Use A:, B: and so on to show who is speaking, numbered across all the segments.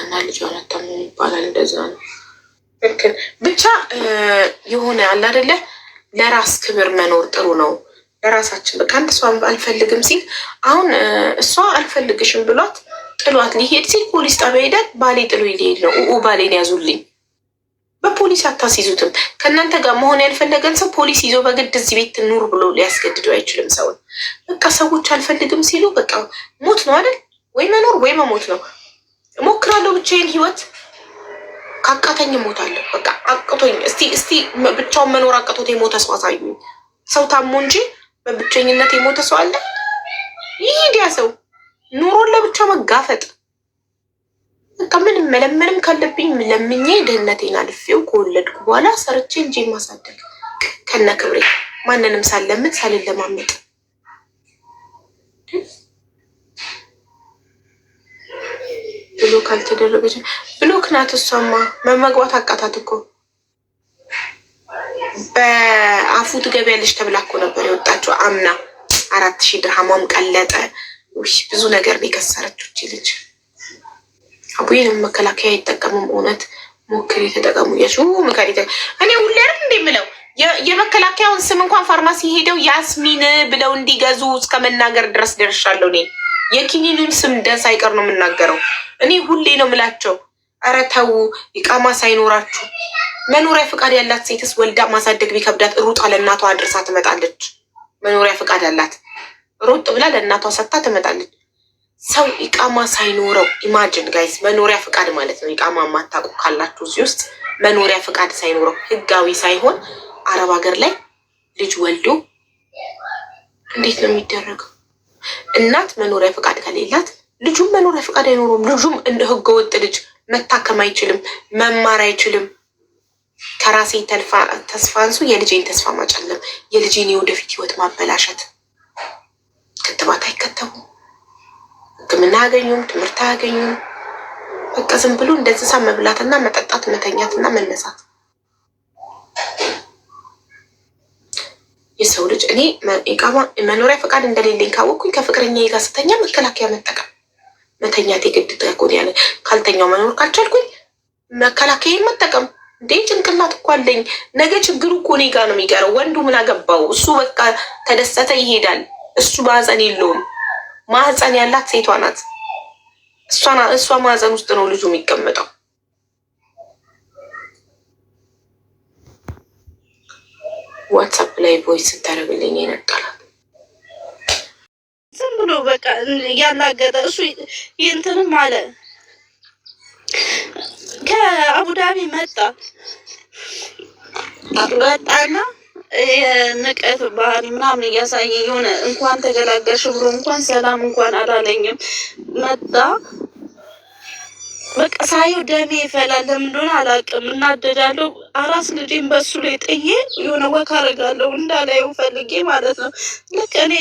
A: ገባና ልጅ አላታም ይባላል። እንደዛ ነው ብቻ የሆነ አለ አይደለ? ለራስ ክብር መኖር ጥሩ ነው። ለራሳችን በቃ አንድ ሰው አልፈልግም ሲል አሁን እሷ አልፈልግሽም ብሏት ጥሏት ሊሄድ ሲል ፖሊስ ጣቢያ ሄዳል። ባሌ ጥሎ ሊሄድ ነው ባሌን ያዙልኝ። በፖሊስ አታስይዙትም። ከእናንተ ጋር መሆን ያልፈለገን ሰው ፖሊስ ይዞ በግድ እዚህ ቤት ኑር ብሎ ሊያስገድደው አይችልም ሰውን። በቃ ሰዎች አልፈልግም ሲሉ በቃ ሞት ነው አይደል? ወይ መኖር ወይ መሞት ነው። እሞክራለሁ ብቻዬን ህይወት ካቃተኝ እሞታለሁ። በቃ አቅቶኝ እስቲ ብቻውን መኖር አቅቶት የሞተ ሰው አሳዩኝ። ሰው ታሞ እንጂ በብቸኝነት የሞተ ሰው አለ? ይሄድ ያ ሰው ኑሮን ለብቻ መጋፈጥ። በቃ ምንም መለመንም ካለብኝ ለምኜ ድህነቴን አልፌው ከወለድኩ በኋላ ሰርቼ እንጂ ማሳደግ ከነ ክብሬ ማንንም ሳለምት ሳልለማመጥ ብሎክ አልተደረገች። ብሎክ ናት እሷማ። መግባት አቃታት እኮ በአፉ ትገቢያለሽ ተብላ እኮ ነበር የወጣችው አምና። 4000 ድርሃሟም ቀለጠ። ብዙ ነገር ነው የከሰረችው ልጅ። አቡዬንም መከላከያ አይጠቀሙም። እውነት ሞክሪ ተጠቀሙ። የሱ ምከሪ። እኔ ሁሌ አይደል እንደምለው የመከላከያውን ስም እንኳን ፋርማሲ ሄደው ያስሚን ብለው እንዲገዙ እስከ መናገር ድረስ ደርሻለሁ። እኔ የኪኒኑን ስም ደስ አይቀር ነው የምናገረው። እኔ ሁሌ ነው የምላቸው፣ ኧረ ተው ኢቃማ ሳይኖራችሁ። መኖሪያ ፍቃድ ያላት ሴትስ ወልዳ ማሳደግ ቢከብዳት ሩጣ ለእናቷ አድርሳ ትመጣለች። መኖሪያ ፍቃድ ያላት ሩጥ ብላ ለእናቷ ሰጥታ ትመጣለች። ሰው ኢቃማ ሳይኖረው ኢማጅን ጋይስ፣ መኖሪያ ፍቃድ ማለት ነው። ኢቃማ ማታውቁ ካላችሁ እዚህ ውስጥ መኖሪያ ፍቃድ ሳይኖረው ህጋዊ ሳይሆን አረብ ሀገር ላይ ልጅ ወልዶ እንዴት ነው የሚደረገው? እናት መኖሪያ ፍቃድ ከሌላት ልጁም መኖሪያ ፍቃድ አይኖረውም። ልጁም እንደ ህገወጥ ልጅ መታከም አይችልም፣ መማር አይችልም። ከራሴ ተስፋ አንሱ የልጄን ተስፋ ማጨለም፣ የልጄን የወደፊት ህይወት ማበላሸት። ክትባት አይከተቡም፣ ህክምና አያገኙም፣ ትምህርት አያገኙም። በቃ ዝም ብሎ እንደ እንስሳ መብላትና መጠጣት፣ መተኛትና መነሳት። የሰው ልጅ እኔ መኖሪያ ፈቃድ እንደሌለኝ ካወቅኩኝ ከፍቅረኛዬ ጋር ስተኛ መከላከያ መጠቀም መተኛት የግድ ተኮን ያለ ካልተኛው መኖር ካልቻልኩኝ መከላከያ መጠቀም። እንዴ ጭንቅላት እኮ አለኝ። ነገ ችግሩ እኮ እኔ ጋር ነው የሚቀረው። ወንዱ ምን አገባው? እሱ በቃ ተደሰተ ይሄዳል። እሱ ማህፀን የለውም። ማህፀን ያላት ሴቷ ናት። እሷ ማህፀን ውስጥ ነው ልጁ የሚቀመጠው። ዋትሳፕ ላይ ቮይስ ስታደርግልኝ ይነጣላል።
B: ዝም ብሎ በቃ ያላገጠ እሱ ይንትንም አለ። ከአቡዳቢ መጣና የንቀት ባህል ምናምን እያሳየ የሆነ እንኳን ተገላገልሽ ብሎ እንኳን ሰላም እንኳን አላለኝም። መጣ በቃ ሳየው ደሜ ይፈላል። ለምን እንደሆነ አላውቅም። እናደዳለሁ። አራስ ልጄን በሱ ላይ ጥዬ የሆነ ወክ አደርጋለሁ እንዳላየው ፈልጌ ማለት ነው። ልክ እኔ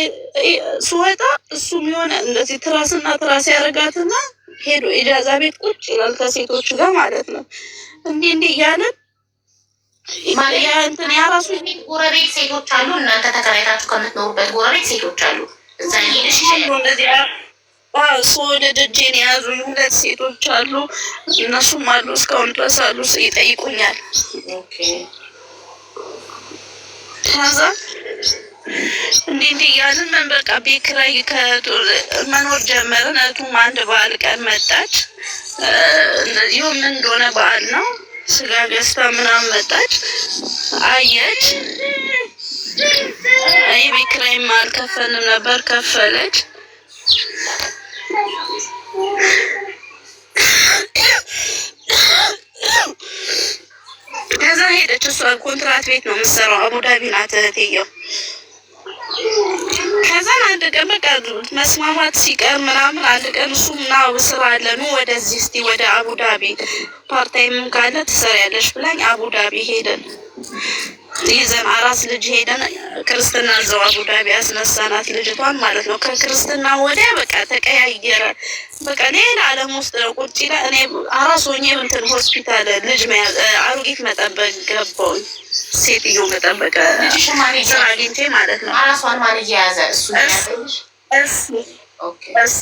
B: ስወጣ እሱም የሆነ እንደዚህ ትራስና ትራስ ያደርጋትና ሄዶ ኢጃዛ ቤት ቁጭ ይላል ከሴቶቹ ጋር ማለት ነው። እንዲህ እያለን እንትን ያራሱ
A: ጎረቤት ሴቶች አሉ። እናንተ ተከራይታችሁ ከምትኖሩበት ጎረቤት ሴቶች አሉ። እዛ ሄደሽ
B: እንደዚህ ደጄን የያዙኝ 2 ሴቶች አሉ። እነሱም አሉ እስካሁን ድረስ አሉ ይጠይቁኛል። ከዛ እንዲህ እያልን ምን በቃ ቤት ኪራይ መኖር ጀመርን። እህቱም አንድ በዓል ቀን መጣች። እንደዚሁ ምን እንደሆነ በዓል ነው ስጋ ገዝታ ምናምን መጣች። አየች። ቤት ኪራይም አልከፈልንም ነበር፣ ከፈለች። ከዛ ሄደች። እሷ ኮንትራት ቤት ነው የምትሰራው፣ አቡዳቢ ናት እህትየው። ከዛን አንድ ቀን በቃ መስማማት ሲቀር ምናምን አንድ ቀን እሱም ና ስራ አለ ኑ ወደዚህ እስቲ ወደ አቡዳቢ ፓርታይምም ካለ ትሰሪያለሽ ብላኝ አቡዳቢ ሄደን ይዘን አራስ ልጅ ሄደን ክርስትና እዛው አቡዳቢ አስነሳናት ልጅቷን ማለት ነው። ከክርስትና ወዲያ በቃ ተቀያየረ። በቃ ሌላ ዓለም ውስጥ ነው ቁጭ ይላል። እኔ አራስ ሆኜ እንትን ሆስፒታል ልጅ መያዝ አሮጊት መጠበቅ ገባሁኝ። ሴትዮ መጠበቅ ስራ አግኝቼ ማለት ነው።
A: አራሷን ማን እየያዘ እሱ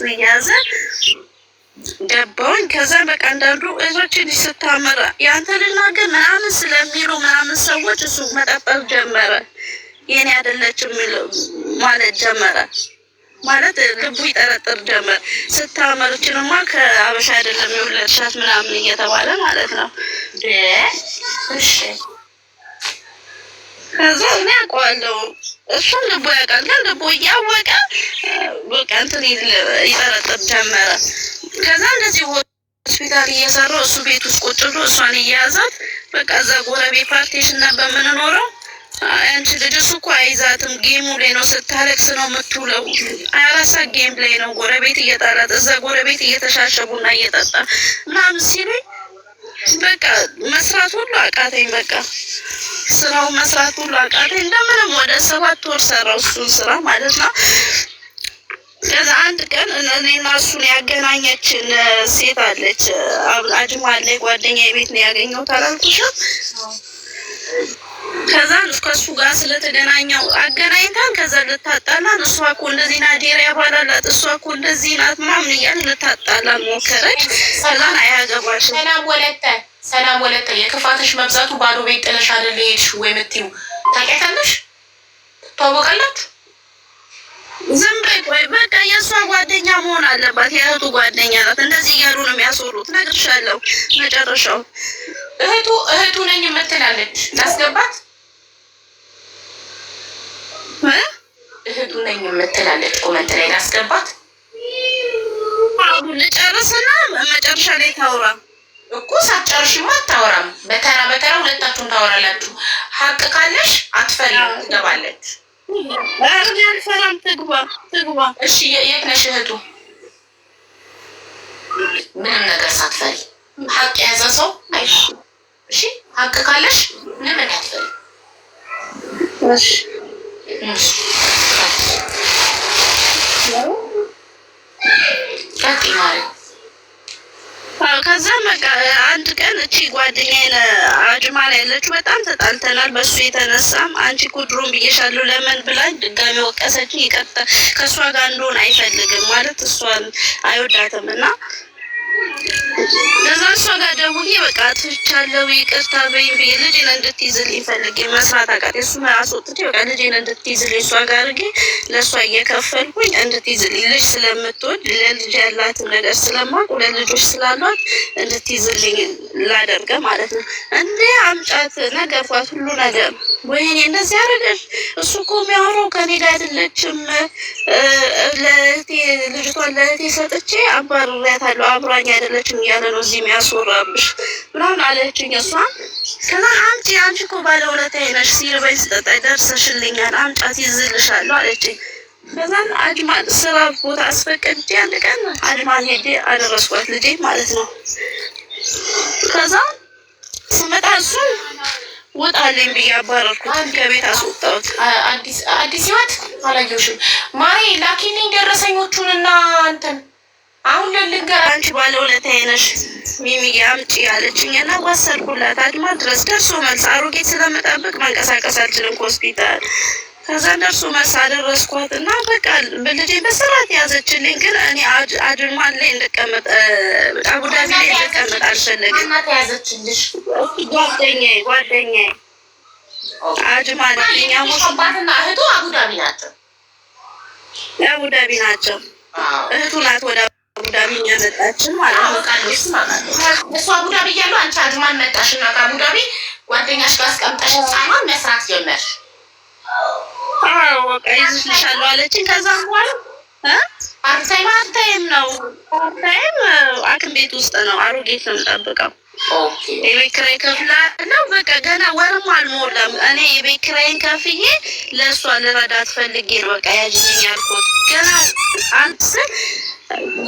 A: እያዘ
B: ገባሁኝ። ከዛ በቃ እንዳሉ እዞች ልጅ ስታምር የአንተ ልጅ ናገር ምናምን ስለሚሉ ምናምን ሰዎች እሱ መጠጠር ጀመረ። የኔ አይደለችም ማለት ጀመረ። ማለት ልቡ ይጠረጥር ጀመር። ስታመርችንማ ከአበሻ አይደለም የወለድሻት ምናምን እየተባለ ማለት ነው።
A: እሺ
B: ከዛ እኔ አውቀዋለሁ እሱም ልቡ ያውቃል። ግን ልቡ እያወቀ በቃ እንትን ይጠረጥር ጀመረ። ከዛ እንደዚህ ሆስፒታል እየሰራው እሱ ቤት ውስጥ ቁጭ ብሎ እሷን እየያዛት በቃ እዛ ጎረቤት ፓርቴሽን ነበር የምንኖረው። አንቺ ልጅ እሱ እኮ አይዛትም፣ ጌሙ ላይ ነው ስታለቅስ ነው የምትውለው። 24 ሰዓት ጌም ላይ ነው፣ ጎረቤት እየጣላት እዛ ጎረቤት እየተሻሸ ቡና እየጠጣ ምናምን ሲሉኝ በቃ መስራት ሁሉ አቃተኝ። በቃ ስራው መስራት ሁሉ አቃተኝ። እንደምንም ወደ 7 ወር ሰራው እሱን ስራ ማለት ነው። ከዛ አንድ ቀን እኔና እሱን ያገናኘችን ሴት አለች፣ አጅማል ላይ ጓደኛዬ ቤት ነው ያገኘሁት አላልኩሽም? ከዛ ከሱ ጋር ስለተገናኘው አገናኝታን ከዛ ልታጣላን፣ እሷ እኮ እንደዚህ ናዲራ ያባላላት፣ እሷ እኮ እንደዚህ ናት ምናምን እያልን ልታጣላን ሞከረች። ከዛን አያገባሽም።
A: ሰላም ወለተ የክፋትሽ መብዛቱ ባዶ ቤት ጥለሽ አይደል ሄድሽ ወይ የምትይው ታውቂያታለሽ? ትተዋወቃላችሁ?
B: ዝም በይ ቆይ በቃ የእሷ ጓደኛ መሆን አለባት። የእህቱ ጓደኛ ናት። እንደዚህ እያሉ ነው የሚያስወሩት። እነግርሻለሁ መጨረሻው።
A: እህቱ ነኝ የምትላለች። ላስገባት? እህቱ ነኝ የምትላለች ኮመንት ላይ ላስገባት?
B: ልጨርስና መጨረሻ ላይ ታውራ
A: እኮ። ሳትጨርሽማ አታወራም። በተራ ሁለታችሁም ታወራላችሁ። ሀቅ ካለሽ አትፈሪም፣ ትገባለች።
B: አልፈራም። ትግባ።
A: እሺ የት ነሽ እህቱ? ምንም ነገር ሳትፈሪ ሀቅ የያዘ ሰው አይሽ። እሺ ሀቅ ካለሽ ምንም አትፈሪ።
B: እሺ
A: ቀጥይ ማሪ።
B: ከዛ በቃ አንድ ቀን እቺ ጓደኛዬን አጅማን ያለችው በጣም ተጣልተናል። በሱ የተነሳም አንቺ እኮ ድሮም ብዬሻለሁ ለምን ብላኝ ድጋሚ ወቀሰችኝ። ይቀጥታ ከእሷ ጋር እንደሆነ አይፈልግም ማለት እሷን አይወዳትም እና ከዛ እሷ ጋር ደውዬ በቃ አጥፍቻለሁ ይቅርታ በይኝ ብዬ ልጄን እንድትይዝልኝ ፈልጌ መስራት አቃተኝ። እሱን አስወጥቼ በቃ ልጄን እንድትይዝልኝ እሷ ጋር አድርጌ ለእሷ እየከፈልኩኝ እንድትይዝልኝ ልጅ ስለምትወድ ለልጅ ያላትን ነገር ስለማውቅ ሁለት ልጆች ስላሏት እንድትይዝልኝ ላደርገ ማለት ነው። እንዴ አምጫት ነገርኳት ሁሉ ነገር። ወይኔ እንደዚህ ያደረገች እሱ እኮ የሚያወራው ከኔ ጋር አይደለችም፣ ለእህቴ ልጅቷን ለእህቴ ሰጥቼ አባርሬያታለሁ አብራኝ አይደለችም እያለ ነው እዚህ የሚያስወራብሽ ምናምን አለችኝ እሷ። ከዛ አምጪ አንቺ እኮ ባለውለታዬ ነሽ፣ ሲርበኝ ስጠጣ ደርሰሽልኛል፣ አምጫት ይዝልሻለሁ አለችኝ። ከዛን አጅማን ስራ ቦታ አስፈቅጄ አንድ ቀን አጅማን ሄጄ አደረስኳት ልጄ ማለት ነው። ከዛ ስመጣ እሱን ወጣልኝ ብዬ አባረርኩት፣ ከቤት አስወጣሁት።
A: አዲስ ህይወት አላየሁሽም ማሪ። ላኪልኝ ደረሰኞቹን እና እንትን አሁን ልንገር።
B: አንቺ ባለውለታዬ ነሽ ሚሚዬ አምጪ አለችኝ እና ወሰድኩላት። አድማ ድረስ ደርሶ መልስ አሮጌት ስለምጠብቅ መንቀሳቀስ አልችልም ከሆስፒታል። ከዛ ደርሶ መልስ አደረስኳት እና በቃ ልጄ በስርዓት ያዘችልኝ። ግን እኔ አድማን ላይ እንድቀመጥ አቡዳቢ ላይ እንድቀመጥ አልፈለግም።
A: ያዘችልሽ
B: ጓደኛዬ አጅማን
A: አባትና እህቱ አቡዳቢ ናቸው።
B: አቡዳቢ ናቸው። እህቱ ናት ወደ አቡዳቢ ያመጣችን ማለት ነው።
A: እሱ አቡዳቢ እያሉ አንቺ አጅማን መጣሽና ከአቡዳቢ ጓደኛሽ ጋር አስቀምጠሽ ህፃኗን መስራት ጀመርሽ።
B: አዎ በቃ ይዝልሻለሁ አለችኝ። ከዛ በኋላ ፓርታይም ነው ሐኪም ቤት ውስጥ ነው አሮጌት ነው የምጠብቀው። የቤት ኪራይ ከፍላለሁ። በቃ ገና ወርም አልሞላም። እኔ የቤት ኪራይን ከፍዬ ለእሷ ልረዳት ፈልጌ ነው በቃ ያጅልኝ ያልኩት። ገና አንስ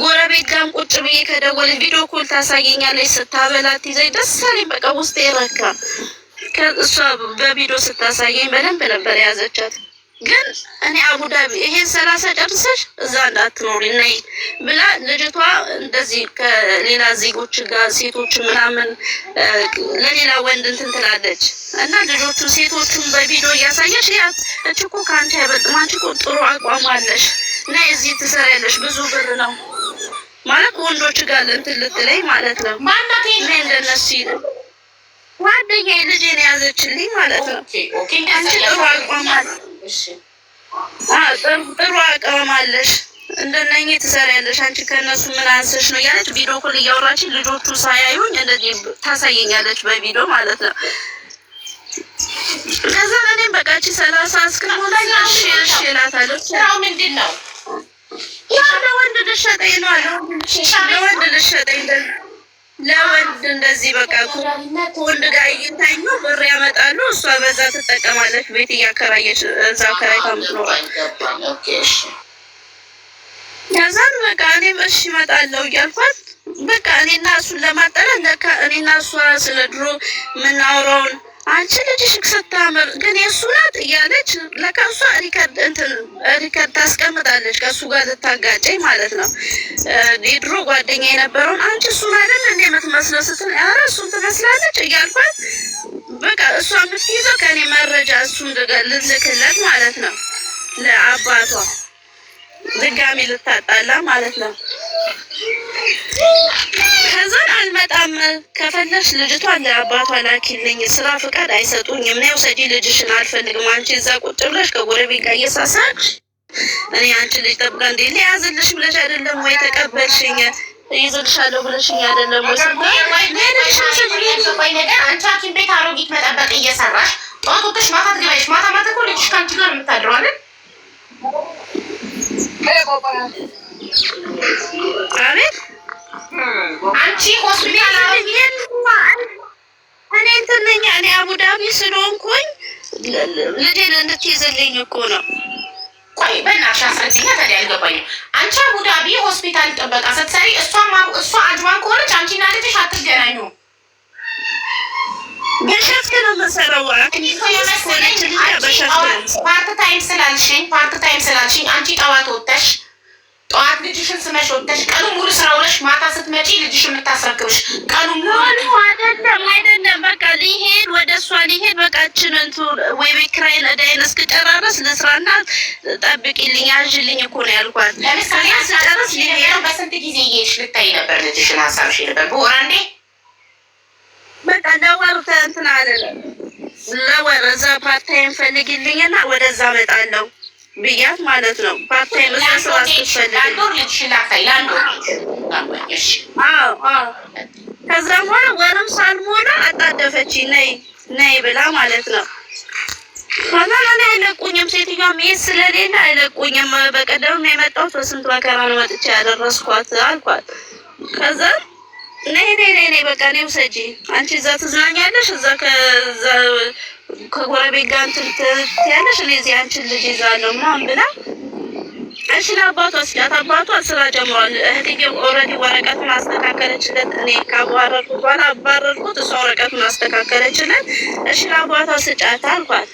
B: ጎረቤት ጋርም ቁጭ ብዬ ከደወለች ቪዲዮ ኮል ታሳየኛለች፣ ስታበላት ይዘኝ ደስ አለኝ። በቃ ውስጤ ረካ። ከእሷ በቪዲዮ ስታሳየኝ በደንብ ነበር የያዘቻት። ግን እኔ አቡዳቢ ይሄን 30 ጨርሰሽ እዛ እንዳትኖሪ ነይ ብላ ልጅቷ እንደዚህ ከሌላ ዜጎች ጋር ሴቶች ምናምን ለሌላ ወንድ እንትን ትላለች እና ልጆቹ ሴቶቹን በቪዲዮ እያሳየች ያት እቺ እኮ ከአንቺ አይበልጥም፣ አንቺ እኮ ጥሩ አቋም አለሽ እና እዚህ ትሰሪያለሽ፣ ብዙ ብር ነው ማለት ወንዶች ጋር እንትን ልትለኝ ማለት ነው።
A: ማናት
B: እኔ እንደነሱ ይል ጓደኛዬ ልጄን የያዘችልኝ ማለት ነው። አንቺ ጥሩ አቋም አለሽ፣ ጥሩ አቋም አለሽ፣ እንደነኚህ ትሰሪያለሽ፣ አንቺ ከእነሱ ምን አንሰሽ ነው እያለች ቪዲዮ ኮል እያወራች ልጆቹ ሳያዩኝ እንደዚህ ታሳየኛለች በቪዲዮ ማለት ነው። ከዛ እኔም በቃ 30 እስክሞላኝ እሺ እላታለሁ።
A: ስራው ምንድን ነው?
B: ለወንድ ልሸጠኝ ነው አለ። ለወንድ ልሸጠኝ ለወንድ እንደዚህ በቃ ከወንድ ጋር እየታኙ ብር ያመጣሉ። እሷ በዛ ትጠቀማለች። ቤት እያከራየች እዛ ከራይ ከምትኖር ከዛን በቃ እኔም እሺ እመጣለሁ እያልኳት በቃ እኔና እሱን ለማጠናት ለካ እኔና እሷ ስለ ድሮ የምናወራውን አንቺ ልጅሽ ስታምር ግን የእሱ ናት እያለች ለካ እሷ ሪከርድ ታስቀምጣለች ከእሱ ጋር ልታጋጨኝ ማለት ነው። የድሮ ጓደኛ የነበረውን አንቺ እሱን አይደል እንደ የምትመስለው ስትል ኧረ እሱን ትመስላለች እያልኳት በቃ እሷ የምትይዘው ከእኔ መረጃ እሱን ልልክለት ማለት ነው ለአባቷ ድጋሚ ልታጣላ ማለት ነው። ከዛን አልመጣም ከፈለሽ ልጅቷን ለአባቷ ላኪልኝ፣ ስራ ፍቃድ አይሰጡኝም፣ ነይ ውሰጂ ልጅሽን አልፈልግም፣ አንቺ እዛ ቁጭ ብለሽ ከጎረቤት ጋር እየሳሳቅሽ እኔ አንቺ ልጅ ጠብቃ እንዴ ሊያዝልሽ ብለሽ አይደለም ወይ ተቀበልሽኝ፣ ይዝልሻለሁ ብለሽኝ አይደለም ወይ
A: ነገር አንቺ ሐኪም ቤት አሮጊት መጠበቅ እየሰራሽ ጠዋት ወጥተሽ ማታ ትገባሽ። ማታ ማታ እኮ ልጅሽ ከአንቺ ጋር የምታድረው አይደል?
B: አቤት
A: አንቺ ሆስፒታል
B: እኔ እንትን ነኝ እኔ አቡዳቢ ስለሆንኩኝ ልጄን እንድትይዝልኝ እኮ ነው።
A: ቆይ በእናትሽ አስረጅኛ። ታዲያ አልገባኝም። አንቺ አቡዳቢ ሆስፒታል ጥበቃ ስትሰሪ እሷ አጅማን ከሆነች አንቺና ልጅሽ አትገናኙ።
B: በሸፍት ነው የምሰራው።
A: ፓርት ታይም ስላልሽኝ አንቺ ጠዋት ወጥተሽ ጠዋት ልጅሽን ስመሽ ወጥተሽ ቀኑ ሙሉ ስራ ውለሽ ማታ ስትመጪ ልጅሽ የምታስረክብሽ ቀኑ ሙሉ
B: አይደለም። በቃ ሊሄድ ወደ እሷ ሊሄድ በቃ እችንንቱ ወይ ቤት ኪራይን እዳይን እስክጨራረስ ልስራና ጠብቂልኝ ያዥልኝ እኮ ነው ያልኳት።
A: ለምሳሌ ስጨርስ ሊሄድ በስንት ጊዜ እየሄድሽ ልታይ ነበር ልጅሽን ሀሳብሽ ነበር? በወር አንዴ
B: በቃ ለወር እንትን አለ ለወር እዛ ፓርታይም ፈልጊልኝና ወደዛ እመጣለሁ ብያት ማለት ነው። ፓርታይም እዛ ስራ ስትፈልግ ከዛ በኋላ ወርም ሳልሞላ አጣደፈች ነይ ብላ ማለት ነው። ከዛ እኔ አይለቁኝም፣ ሴትዮዋ መሄድ ስለሌለ አይለቁኝም። በቀደም ነው የመጣሁት፣ በስንት መከራ ነው መጥቼ ያደረስኳት አልኳት። ከዛ ነይ በቃ ነይ ውሰጂ፣ አንቺ እዛ ትዝናኛለሽ፣ እዛ ከጎረቤት ጋር እንትን ትያለሽ፣ እኔ እዚህ አንቺን ልጅ ይዛለሁ ምናምን ብላ እሺ ለአባቷ ስጫት። አባቷ ስራ ጀምሯል። እህትዬው ኦልሬዲ ወረቀቱን አስተካከለችለት። እኔ ካባረርኩት በኋላ አባረርኩት፣ እሷ ወረቀቱን አስተካከለችለት። እሺ ለአባቷ ስጫት አልኳት።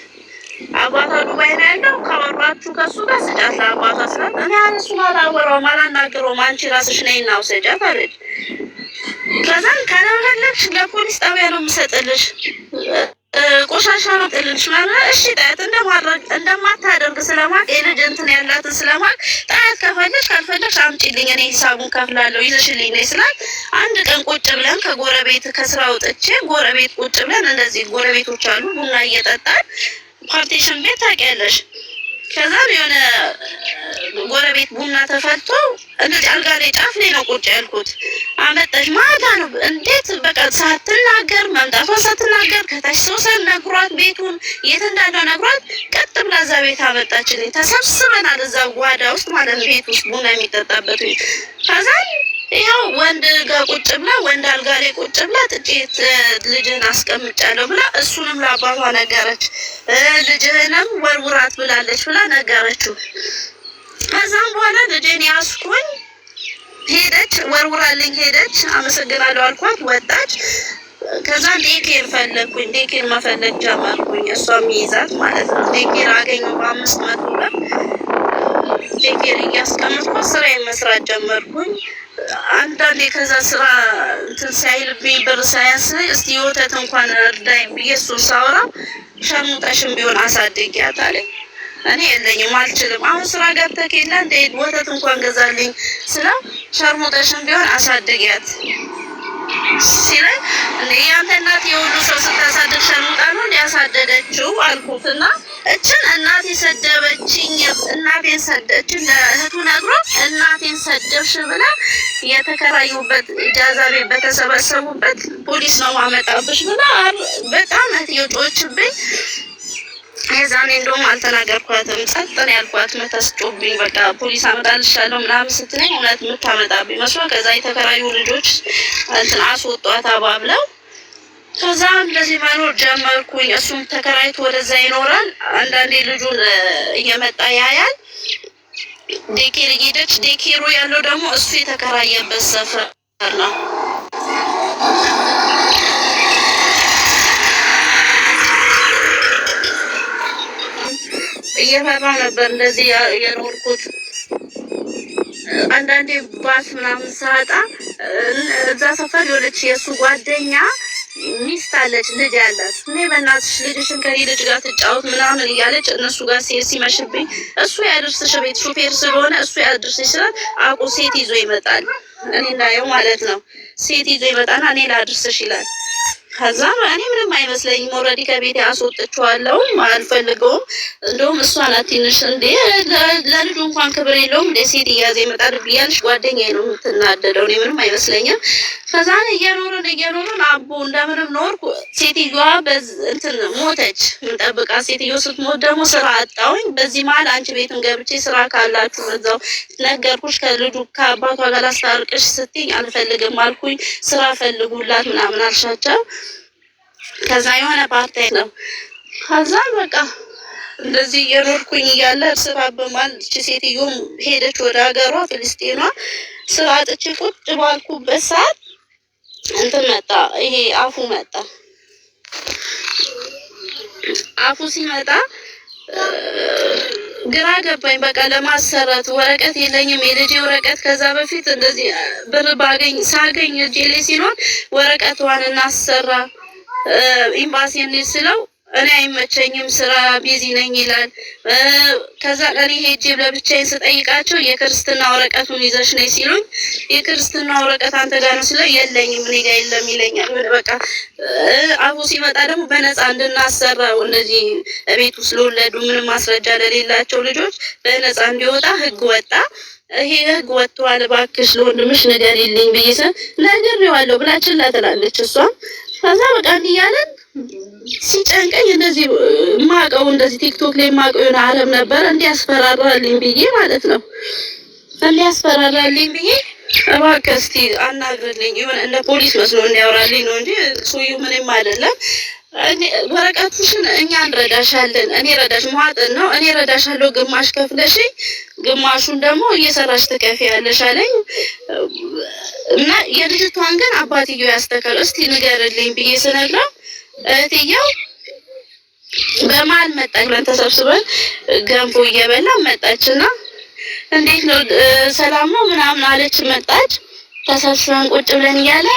B: አባቷ ዱባይ ነው ያለው፣ ካወራችሁ ከሱ ጋር ስጫት ለአባቷ ስላት እኔ እሱን አላወራውም አላናግረውም፣ አንቺ ራስሽ ነይና ውሰጃት አለች። ከዛን ካለፈለግሽ ለፖሊስ ጣቢያ ነው የምሰጥልሽ፣ ቆሻሻ ነው ጥልልሽ ምናምን። እሺ ጣያት እንደማታደርግ ስለማቅ የልጅ እንትን ያላትን ስለማቅ ጣያት ከፈለግሽ ካልፈለግሽ አምጪልኝ እኔ ሂሳቡን ከፍላለሁ ይዘሽልኝ ነይ ስላት አንድ ቀን ቁጭ ብለን ከጎረቤት ከስራ ወጥቼ ጎረቤት ቁጭ ብለን እንደዚህ ጎረቤቶች አሉ ቡና እየጠጣን ፓርቲሽን ቤት ታውቂያለሽ። ከዛም የሆነ ጎረቤት ቡና ተፈልቶ እንደዚህ አልጋ ላይ ጫፍ ላይ ነው ቁጭ ያልኩት። አመጣሽ ማታ ነው እንዴት በቃ ሳትናገር መምጣቷን ሳትናገር ከታች ሰው ነግሯት ቤቱን የት እንዳለው ነግሯት ቀጥ ብላ እዛ ቤት አመጣችልኝ። ተሰብስበናል እዛ ጓዳ ውስጥ ማለት ነው፣ ቤት ውስጥ ቡና የሚጠጣበት። ከዛም ይኸው ወንድ ጋር ቁጭ ብላ ወንድ አልጋ ላይ ቁጭ ብላ ጥቂት ልጅህን አስቀምጫለሁ ብላ እሱንም ለአባቷ ነገረች። ልጅህንም ወርውራት ብላለች ብላ ነገረችው። ከዛም በኋላ ልጄን ያስኩኝ ሄደች፣ ወርውራልኝ ሄደች። አመሰግናለሁ አልኳት፣ ወጣች። ከዛ ዴኬር ፈለግኩኝ፣ ዴኬር መፈለግ ጀመርኩኝ። እሷ የሚይዛት ማለት ነው። ዴኬር አገኘሁ በ500 ብር። ዴኬር እያስቀመጥኩ ስራዬን መስራት ጀመርኩኝ። አንዳንዴ ከዛ ስራ እንትን ሳይልብኝ ብር ሳያንስኝ እስቲ የወተት እንኳን እርዳኝ ብዬ እሱን ሳወራ ሸርሙጠሽም ቢሆን አሳድጊያት አለኝ። እኔ የለኝም አልችልም። አሁን ስራ ገብተህ የለ እንደ ወተት እንኳን ገዛልኝ ስለው ሸርሙጠሽን ቢሆን አሳድጊያት ሲለኝ ያንተ እናት የሁሉ ሰው ስታሳድግ ሸርሙጣ ነው እንዲያሳደገችው አልኩትና እችን እናቴ ሰደበችኝ፣ እናቴን ሰደችን ለእህቱ ነግሮ እናቴን ሰደብሽ ብላ የተከራዩበት ኢጃዛ ቤት በተሰበሰቡበት ፖሊስ ነው ማመጣብሽ ብላ በጣም እህትዬው ጮችብኝ። የዛኔ እንደውም አልተናገርኳትም፣ ጸጥ ነው ያልኳት። መታስጮብኝ በቃ ፖሊስ አመጣልሻለሁ ምናምን ስትለኝ እውነት የምታመጣብኝ መስሎ ከዛ የተከራዩ ልጆች እንትን አስወጧት አባብለው ከዛ እንደዚህ መኖር ጀመርኩኝ። እሱም ተከራይቶ ወደዛ ይኖራል። አንዳንዴ ልጁ እየመጣ ያያል። ዴኬር ሄደች። ዴኬሩ ያለው ደግሞ እሱ የተከራየበት ሰፈር ነው። እየፈራሁ ነበር እንደዚህ የኖርኩት። አንዳንዴ ባስ ምናምን ሳጣ እዛ ሰፈር የሆነች የእሱ ጓደኛ ሚስት አለች፣ ልጅ ያላት። እኔ በእናትሽ ልጅሽን ከኔ ልጅ ጋር ትጫወት ምናምን እያለች እነሱ ጋር ሴት ሲመሽብኝ እሱ ያድርስሽ ቤት ሹፌር ስለሆነ እሱ ያድርስሽ ስላት አቁ ሴት ይዞ ይመጣል። እኔ እንዳየው ማለት ነው። ሴት ይዞ ይመጣና እኔ ላድርስሽ ይላል። ከዛ እኔ ምንም አይመስለኝም። ኦልሬዲ ከቤት አስወጥቼዋለሁ፣ አልፈልገውም። እንደውም እሷ ናት ትንሽ እንዴ ለልጁ እንኳን ክብር የለውም እንደ ሴት እያዘ ይመጣል ብያለሽ ጓደኛዬ ነው የምትናደደው። እኔ ምንም አይመስለኝም። ከዛ እየኖርን አቦ እንደምንም ኖርኩ። ሴትዮዋ እንትን ሞተች። ምጠብቃ ሴትዮ ስትሞት ደግሞ ስራ አጣሁኝ። በዚህ መሀል አንቺ ቤትም ገብቼ ስራ ካላችሁ በዛው ነገርኩሽ ከልጁ ከአባቷ ጋር አስታርቅሽ ስትይኝ አልፈልግም አልኩኝ። ስራ ፈልጉላት ምናምን አልሻቸው። ከዛ የሆነ ፓርታይ ነው። ከዛ በቃ እንደዚህ እየኖርኩኝ እያለ ስራ በማልች ሴትዮዋ ሄደች ወደ ሀገሯ ፍልስጤኗ። ስራ አጥቼ ቁጭ ባልኩበት ሰዓት እንትን መጣ፣ ይሄ አፉ መጣ። አፉ ሲመጣ ግራ ገባኝ። በቃ ለማሰራት ወረቀት የለኝም፣ የልጄ ወረቀት። ከዛ በፊት እንደዚህ ብር ሳገኝ እጄ ላይ ሲኖር ወረቀቷን እናሰራ ኤምባሲ እንሂድ ስለው እኔ አይመቸኝም ስራ ቢዚ ነኝ ይላል። ከዛ እኔ ሄጄ ለብቻዬን ስጠይቃቸው የክርስትና ወረቀቱን ይዘሽ ነይ ሲሉኝ የክርስትና ወረቀት አንተ ጋር ነው ስለው የለኝም እኔ ጋር የለም ይለኛል። በቃ አፉ ሲመጣ ደግሞ በነፃ እንድናሰራው እነዚህ ቤት ውስጥ ለወለዱ ምንም ማስረጃ ለሌላቸው ልጆች በነፃ እንዲወጣ ህግ ወጣ። ይሄ ህግ ወጥቷል እባክሽ ለወንድምሽ ንገሪልኝ ብዬ ስል ነግሬዋለሁ ብላ ችላ ትላለች እሷም። ከዛ በቃ እንዲህ እያለን ሲጨንቀኝ እንደዚህ ማቀው እንደዚህ ቲክቶክ ላይ ማቀው የሆነ አረብ ነበረ እንዲያስፈራራልኝ ብዬ ማለት ነው። እንዲያስፈራራልኝ ብዬ እባክህ እስቲ አናግርልኝ የሆነ እንደ ፖሊስ መስሎ እንዲያወራልኝ ነው እንጂ ሰውዬው ምንም አይደለም። ወረቀትሽን እኛ እንረዳሻለን፣ እኔ ረዳሽ መዋጥን ነው እኔ ረዳሻለሁ፣ ግማሽ ከፍለሽኝ ግማሹን ደግሞ እየሰራሽ ትከፍያለሽ አለኝ። እና የልጅቷን ግን አባትየው ያስተካክል እስቲ ንገርልኝ ብዬ ስነግረው እህትየው በመሀል መጣች። ብለን ተሰብስበን ገንፎ እየበላን መጣችና እንዴት ነው ሰላም ነው ምናምን አለች። መጣች ተሰብስበን ቁጭ ብለን እያለ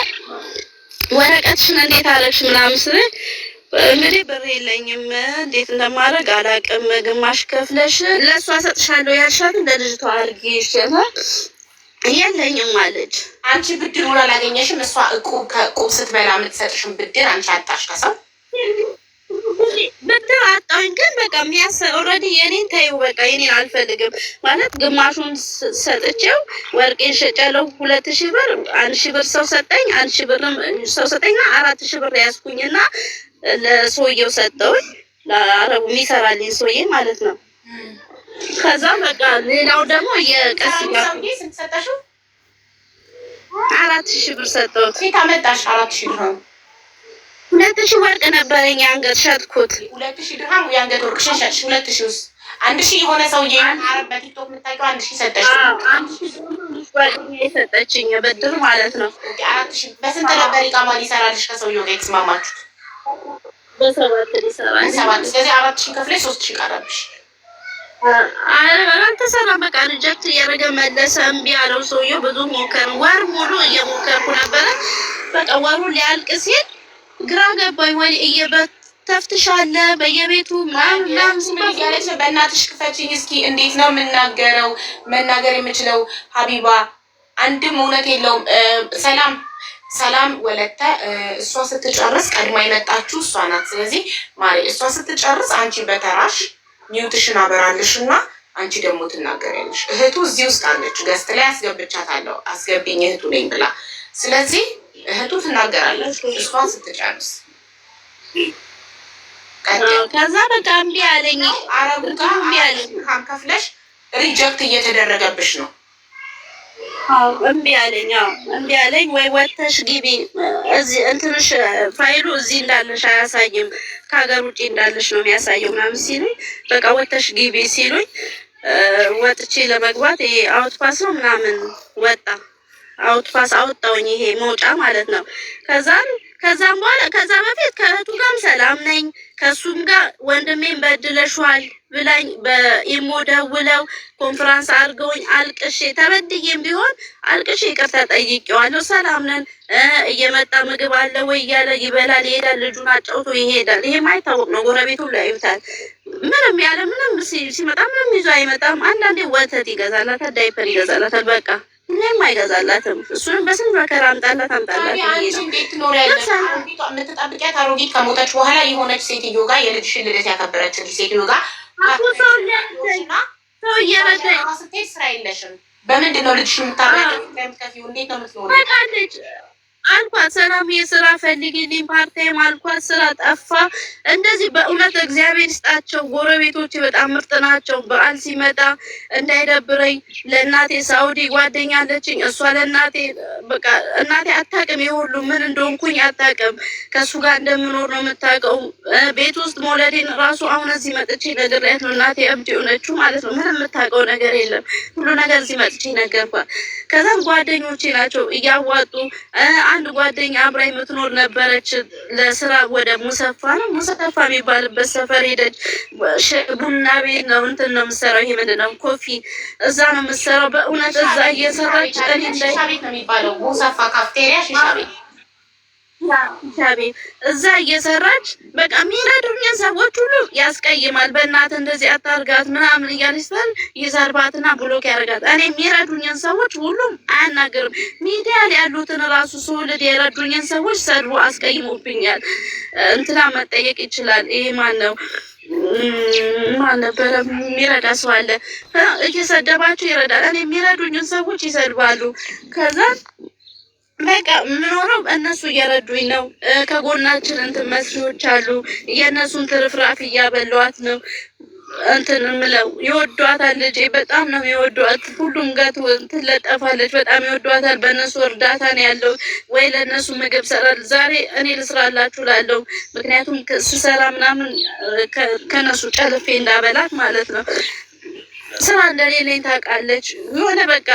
B: ወረቀትሽን እንዴት አደረግሽ ምናምን ስል እንግዲህ ብር የለኝም እንዴት እንደማደርግ አላውቅም፣ ግማሽ ከፍለሽ ለእሷ ሰጥሻለሁ ያልሻትን ለልጅቷ አድርጊ ይችላል የለኝም አለች።
A: አንቺ ብድር ሆና አላገኘሽም? እሷ ከእቁብ ስትበላ የምትሰጥሽን ብድር አንቺ አጣሽ ከሰው
B: ብድር አጣሁኝ። ግን በቃ ኦልሬዲ የኔን ተይው በቃ የኔን አልፈልግም ማለት ግማሹን ሰጥቼው ወርቄን ሸጫለሁ 2000 ብር 1000 ብር ሰው ሰጠኝ 1000 ብር ሰው ሰጠኝና 4000 ብር ያዝኩኝና ለሰውየው ሰጠሁኝ። ለአረቡ የሚሰራልኝ ሰውዬ ማለት ነው። ከዛ በቃ ሌላው ደግሞ የቀስ
A: ሰውዬ ስንት ሰጠሽው?
B: 4000 ብር ሰጠሁት።
A: ሴት አመጣሽ 4000 ብር
B: 2000 ወርቅ ነበረኝ አንገት ሸጥኩት።
A: 2000 ድርሃም የአንገት ወርቅ ሸጥሽ። 2000 ውስጥ 1000 የሆነ ሰውዬ አረብ በቲክቶክ የምታውቂው 1000 ሰጠሽ።
B: 1000 ጓደኛዬ የሰጠችኝ ብድር ማለት ነው።
A: 4000 በስንት ነበር ኢቃማ ሊሰራልሽ ከሰውዬው ጋር የተስማማችሁት?
B: በ7 ሊሰራልኝ።
A: በ7 ስለዚህ 4000 ከፍለሽ 3000 ቀረብሽ።
B: አልተሰራም በቃ ሪጀክት እያደረገ መለሰ። እምቢ አለው ሰውዬው። ብዙ ሞከርን፣ ወር ሙሉ እየሞከርኩ ነበረ። በቃ ወሩ ሊያልቅ ሲል ግራ ገባኝ። ወይ ተፍትሻለ በየቤቱ ምናምን
A: ያለች በእናትሽ ክፈችኝ እስኪ። እንዴት ነው የምናገረው? መናገር የምችለው ሀቢባ አንድም እውነት የለውም። ሰላም ወለተ እሷ ስትጨርስ ቀድማ የመጣችሁ እሷ ናት። ስለዚህ ማሪ እሷ ስትጨርስ አንቺ በተራሽ ሚውትሽን አበራልሽ እና አንቺ ደግሞ ትናገሪያለሽ። እህቱ እዚህ ውስጥ አለች፣ ገስት ላይ አስገብቻታለሁ፣ አስገቢኝ እህቱ ነኝ ብላ። ስለዚህ እህቱ ትናገራለች እሷ ስትጨርስ።
B: ከዛ በቃ እምቢ አለኝ።
A: አረቡ ጋር ከፍለሽ ሪጀክት እየተደረገብሽ ነው።
B: እምቢ አለኝ። ወይ ወተሽ ግቢ እዚህ እንትንሽ ፋይሉ እዚህ እንዳለሽ አያሳይም፣ ከሀገር ውጭ እንዳለሽ ነው የሚያሳየው ምናምን ሲሉኝ፣ በቃ ወተሽ ግቢ ሲሉኝ ወጥቼ ለመግባት ይሄ አውትፓስ ነው ምናምን ወጣ። አውትፓስ አወጣውኝ፣ ይሄ መውጫ ማለት ነው። ከዛም በኋላ ከዛ በፊት ከእህቱ ጋርም ሰላም ነኝ፣ ከሱም ጋር ወንድሜን በድለሽዋል ብላኝ በኢሞ ደውለው ኮንፈረንስ አድርገውኝ አልቅሼ ተበድዬም ቢሆን አልቅሼ ይቅርታ ጠይቄዋለሁ። ሰላም ነን፣ እየመጣ ምግብ አለ ወይ እያለ ይበላል፣ ይሄዳል፣ ልጁን አጫውቶ ይሄዳል። ይሄ ማይታወቅ ነው፣ ጎረቤቱ ላይ ያዩታል። ምንም ያለ ምንም ሲመጣ ምንም ይዞ አይመጣም። አንዳንዴ ወተት ይገዛላታል፣ ዳይፐር ይገዛላታል። በቃ ምንም አይገዛላትም። እሱንም በስንት መከራ አምጣላት።
A: እንዴት ትኖሪያለሽ? የምትጠብቂያት አሮጊት ከሞተች በኋላ የሆነች ሴትዮ ጋር የልጅሽን ልደት ያከበረችልሽ ሴትዮ ጋር
B: ሰው እየረዳኝ
A: ስትሄድ ስራ የለሽም። በምንድን ነው ልጅሽ የምታበያከፊው? እንዴት ነው የምትኖሪ?
B: አልኳት ሰላም የስራ ፈልጊልኝ ፓርታይም አልኳት። ስራ ጠፋ። እንደዚህ በእውነት እግዚአብሔር ይስጣቸው ጎረቤቶች በጣም ምርጥ ናቸው። በዓል ሲመጣ እንዳይደብረኝ ለእናቴ ሳውዲ ጓደኛ አለችኝ። እሷ ለእናቴ በቃ እናቴ አታውቅም፣ የሁሉ ምን እንደሆንኩኝ አታውቅም። ከእሱ ጋር እንደምኖር ነው የምታውቀው። ቤት ውስጥ መውለዴን ራሱ አሁን እዚህ መጥቼ ነግሬያት ነው እናቴ እብድ የሆነችው ማለት ነው። ምንም የምታውቀው ነገር የለም። ሁሉ ነገር እዚህ መጥቼ ነገርኳት። ከዛም ጓደኞቼ ናቸው እያዋጡ አንድ ጓደኛ አብራ የምትኖር ነበረች። ለስራ ወደ ሙሰፋ የሚባልበት ሰፈር ሄደች። ቡና ቤት ነው እንትን ነው የምትሰራው። ይሄ ምንድን ነው ኮፊ፣ እዛ ነው የምትሰራው። በእውነት እዛ እየሰራች
A: ሺሻ ቤት ነው የሚባለው ሙሰፋ ካፍቴሪያ ሺሻ ቤት
B: እዛ እየሰራች በቃ የሚረዱኝን ሰዎች ሁሉ ያስቀይማል። በእናት እንደዚህ አታርጋት ምናምን እያለች ስል ይሰርባትና ብሎክ ያደርጋት። እኔ የሚረዱኝን ሰዎች ሁሉም አያናግርም። ሚዲያ ላይ ያሉትን ራሱ ስውልድ የረዱኝን ሰዎች ሰድቦ አስቀይሞብኛል። እንትና መጠየቅ ይችላል። ይሄ ማን ነው? ማን ነበረ የሚረዳ ሰው አለ። እየሰደባቸው ይረዳል። እኔ የሚረዱኝን ሰዎች ይሰድባሉ። ከዛ በቃ የምኖረው እነሱ እየረዱኝ ነው። ከጎናችን እንትን መስሪዎች አሉ። የእነሱን ትርፍራፊ እያበሏት ነው። እንትን ምለው ይወዷታል። ልጄ በጣም ነው የወዷት። ሁሉም ጋር ትለጠፋለች። በጣም ይወዷታል። በእነሱ እርዳታ ነው ያለው። ወይ ለእነሱ ምግብ ሰራል። ዛሬ እኔ ልስራላችሁ ላለው ምክንያቱም ስሰራ ምናምን ከነሱ ጨልፌ እንዳበላት ማለት ነው። ስራ እንደሌለኝ ታውቃለች። የሆነ በቃ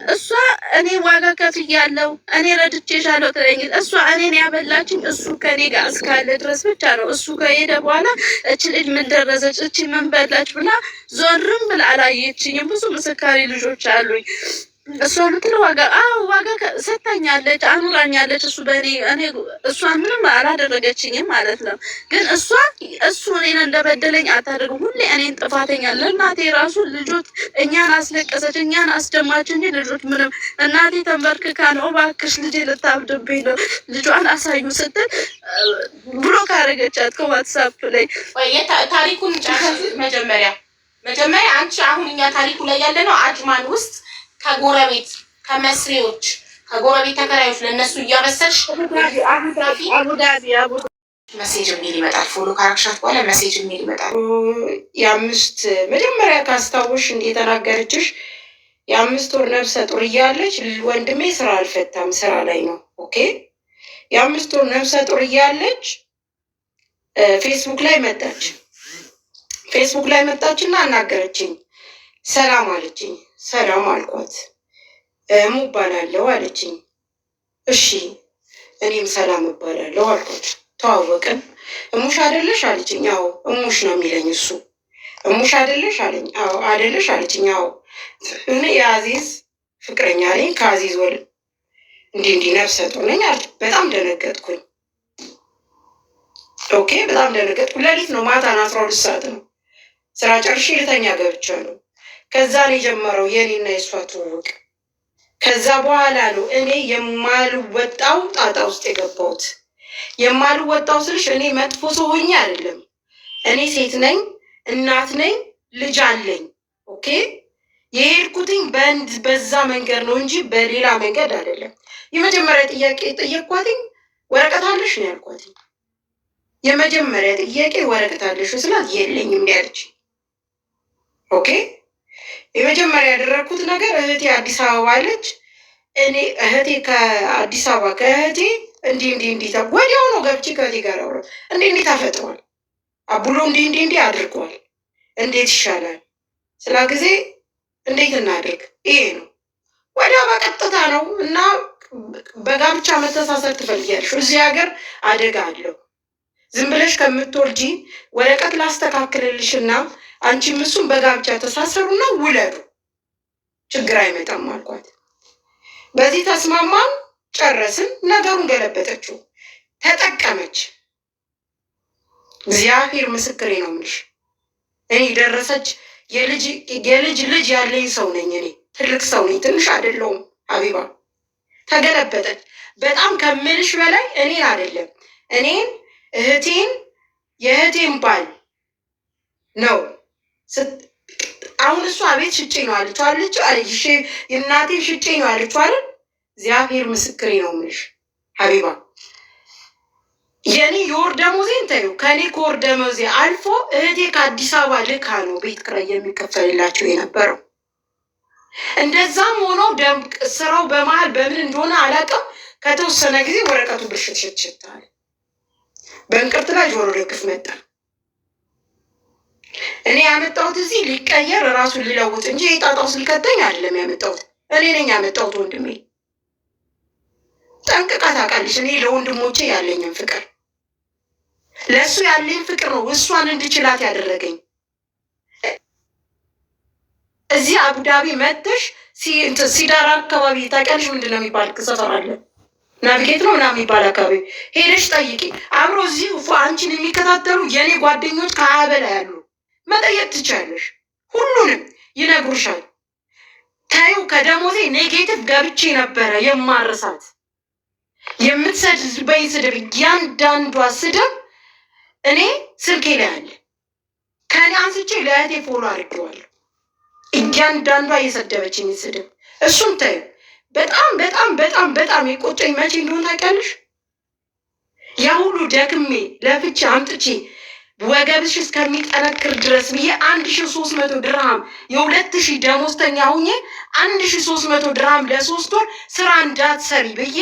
B: እሷ እኔ ዋጋ ከፍያለሁ፣ እኔ ረድቼሻለሁ ትለኝ። እሷ እኔን ያበላችኝ እሱ ከኔ ጋር እስካለ ድረስ ብቻ ነው። እሱ ከሄደ በኋላ እች ልጅ ምን ደረሰች፣ እቺ ምን በላች ብላ ዞርም ብላ አላየችኝም። ብዙ ምስካሪ ልጆች አሉኝ። እሷ ምትል ዋጋ ሰታኛለች፣ አኑራኛለች። እሱ በእኔ እሷ ምንም አላደረገችኝም ማለት ነው። ግን እሱ እኔን እንደበደለኝ አታደርግም። ሁሌ እኔን ጥፋተኛ ለእናቴ ራሱ ልጆች እኛን አስለቀሰች፣ እኛን አስደማች እንጂ ልጆች ምንም። እናቴ ተንበርክካ ነው እባክሽ ልጄ ልታብድብኝ ነው ልጇን አሳዩ ስትል ብሎክ አደረገቻት ከዋትሳፕ ላይ።
A: ታሪኩን መጀመሪያ አንቺ አሁን እኛ ታሪኩ ላይ ያለ ነው አጅማን ውስጥ ከጎረቤት ከመስሪዎች ከጎረቤት ተከራዮች ለእነሱ እያበሰልሽ
B: አቡዳቢ
A: መሴጅ የሚል ይመጣል። ፎሎ ካረግሻት በኋላ መሴጅ የሚል ይመጣል።
C: የአምስት መጀመሪያ ካስታወሽ እንደተናገረችሽ የ5 ወር ነፍሰ ጡር እያለች ወንድሜ ስራ አልፈታም፣ ስራ ላይ ነው። ኦኬ የ5 ወር ነፍሰ ጡር እያለች ፌስቡክ ላይ መጣችና አናገረችኝ። ሰላም አለችኝ። ሰላም አልኳት። እሙ እባላለሁ አለችኝ። እሺ እኔም ሰላም እባላለሁ አልኳት። ተዋወቅን። እሙሽ አይደለሽ አለችኝ። አዎ እሙሽ ነው የሚለኝ እሱ። እሙሽ አይደለሽ አለኝ። አዎ አይደለሽ አለችኝ። አዎ እኔ የአዚዝ ፍቅረኛ ነኝ። ከአዚዝ ወል እንዲህ ነፍሰ ጡር ነኝ አለች። በጣም ደነገጥኩኝ። ኦኬ በጣም ደነገጥኩ። ሌሊት ነው፣ ማታ ነው፣ 12 ሰዓት ነው። ስራ ጨርሼ ልተኛ ገብቻለሁ። ከዛ ነው የጀመረው የኔና የእሷ ትውውቅ። ከዛ በኋላ ነው እኔ የማልወጣው ጣጣ ውስጥ የገባሁት። የማልወጣው ስልሽ እኔ መጥፎ ሰው ሆኜ አይደለም። እኔ ሴት ነኝ፣ እናት ነኝ፣ ልጅ አለኝ። ኦኬ የሄድኩትኝ በዛ መንገድ ነው እንጂ በሌላ መንገድ አይደለም። የመጀመሪያ ጥያቄ ጠየቅኳትኝ ወረቀት አለሽ ነው ያልኳትኝ። የመጀመሪያ ጥያቄ ወረቀት አለሽ ስላት የለኝም ያለች። ኦኬ የመጀመሪያ ያደረግኩት ነገር እህቴ አዲስ አበባ አለች። እኔ እህቴ ከአዲስ አበባ ከእህቴ እንዲህ ወዲያው ነው ገብቼ ከእህቴ ጋር አውራት እንዲህ ተፈጥሯል፣ አቡሎ እንዲህ አድርጓል፣ እንዴት ይሻላል ስላ ጊዜ እንዴት እናድርግ ይሄ ነው ወዲያው በቀጥታ ነው። እና በጋብቻ መተሳሰር ትፈልጊያለሽ? እዚህ ሀገር አደጋ አለው። ዝም ብለሽ ከምትወልጂ ወረቀት ላስተካክልልሽና አንቺም እሱም በጋብቻ ተሳሰሩና ውለዱ፣ ችግር አይመጣም አልኳት። በዚህ ተስማማን፣ ጨረስን። ነገሩን ገለበጠችው፣ ተጠቀመች። እግዚአብሔር ምስክሬ ነው የምልሽ። እኔ ደረሰች። የልጅ ልጅ ያለኝ ሰው ነኝ እኔ፣ ትልቅ ሰው ነኝ፣ ትንሽ አይደለሁም። ሀቢባ ተገለበጠች። በጣም ከምልሽ በላይ እኔን አይደለም እኔን እህቴን የእህቴን ባል ነው። አሁን እሷ ቤት ሽጬ ነው አለች እናቴን ሽጬ ነው አለች አይደል? እግዚአብሔር ምስክሬ ነው የምልሽ ሀቢባ፣ የኔ የወር ደመወዜን ተይው፣ ከኔ ከወር ደመወዜ አልፎ እህቴ ከአዲስ አበባ ልካ ነው ቤት ኪራይ የሚከፈልላቸው የነበረው። እንደዛም ሆኖ ስራው በመሀል በምን እንደሆነ አላውቅም፣ ከተወሰነ ጊዜ ወረቀቱ ብልሽትሽትሽታል። በእንቅርት ላይ ጆሮ ደግፍ መጣ። እኔ ያመጣሁት እዚህ ሊቀየር ራሱን ሊለውጥ እንጂ የጣጣው ስልከተኝ አይደለም ያመጣሁት። እኔ ነኝ ያመጣሁት። ወንድሜ ጠንቅቃ ታውቃለች። እኔ ለወንድሞቼ ያለኝን ፍቅር፣ ለእሱ ያለኝ ፍቅር ነው እሷን እንድችላት ያደረገኝ። እዚህ አቡዳቢ መጥተሽ ሲዳራ አካባቢ ታውቂያለሽ? ምንድን ነው የሚባል ሰፈር አለ፣ ናቪጌት ነው ምናምን የሚባል አካባቢ ሄደሽ ጠይቂ። አብሮ እዚህ አንቺን የሚከታተሉ የእኔ ጓደኞች ከሀያ በላይ ያሉ መጠየቅ ትችላለሽ። ሁሉንም ይነግሩሻል። ታዩ ከደሞዜ ኔጌቲቭ ገብቼ ነበረ የማርሳት የምትሰድበኝ ስድብ፣ እያንዳንዷ ስድብ እኔ ስልኬ ላይ አለ። ከኔ አንስቼ ለእህቴ ፎሎ አድርጌዋለሁ። እያንዳንዷ የሰደበችኝ ስድብ እሱም ታዩ በጣም በጣም በጣም በጣም የቆጨኝ መቼ እንደሆነ ታውቂያለሽ? ያ ሁሉ ደክሜ ለፍቼ አምጥቼ ወገብሽ እስከሚጠነክር ድረስ ብዬ 1300 ድርሃም የ2000 ደሞዝተኛ ሁኜ 1300 ድርሃም ለ3 ወር ስራ እንዳትሰሪ ብዬ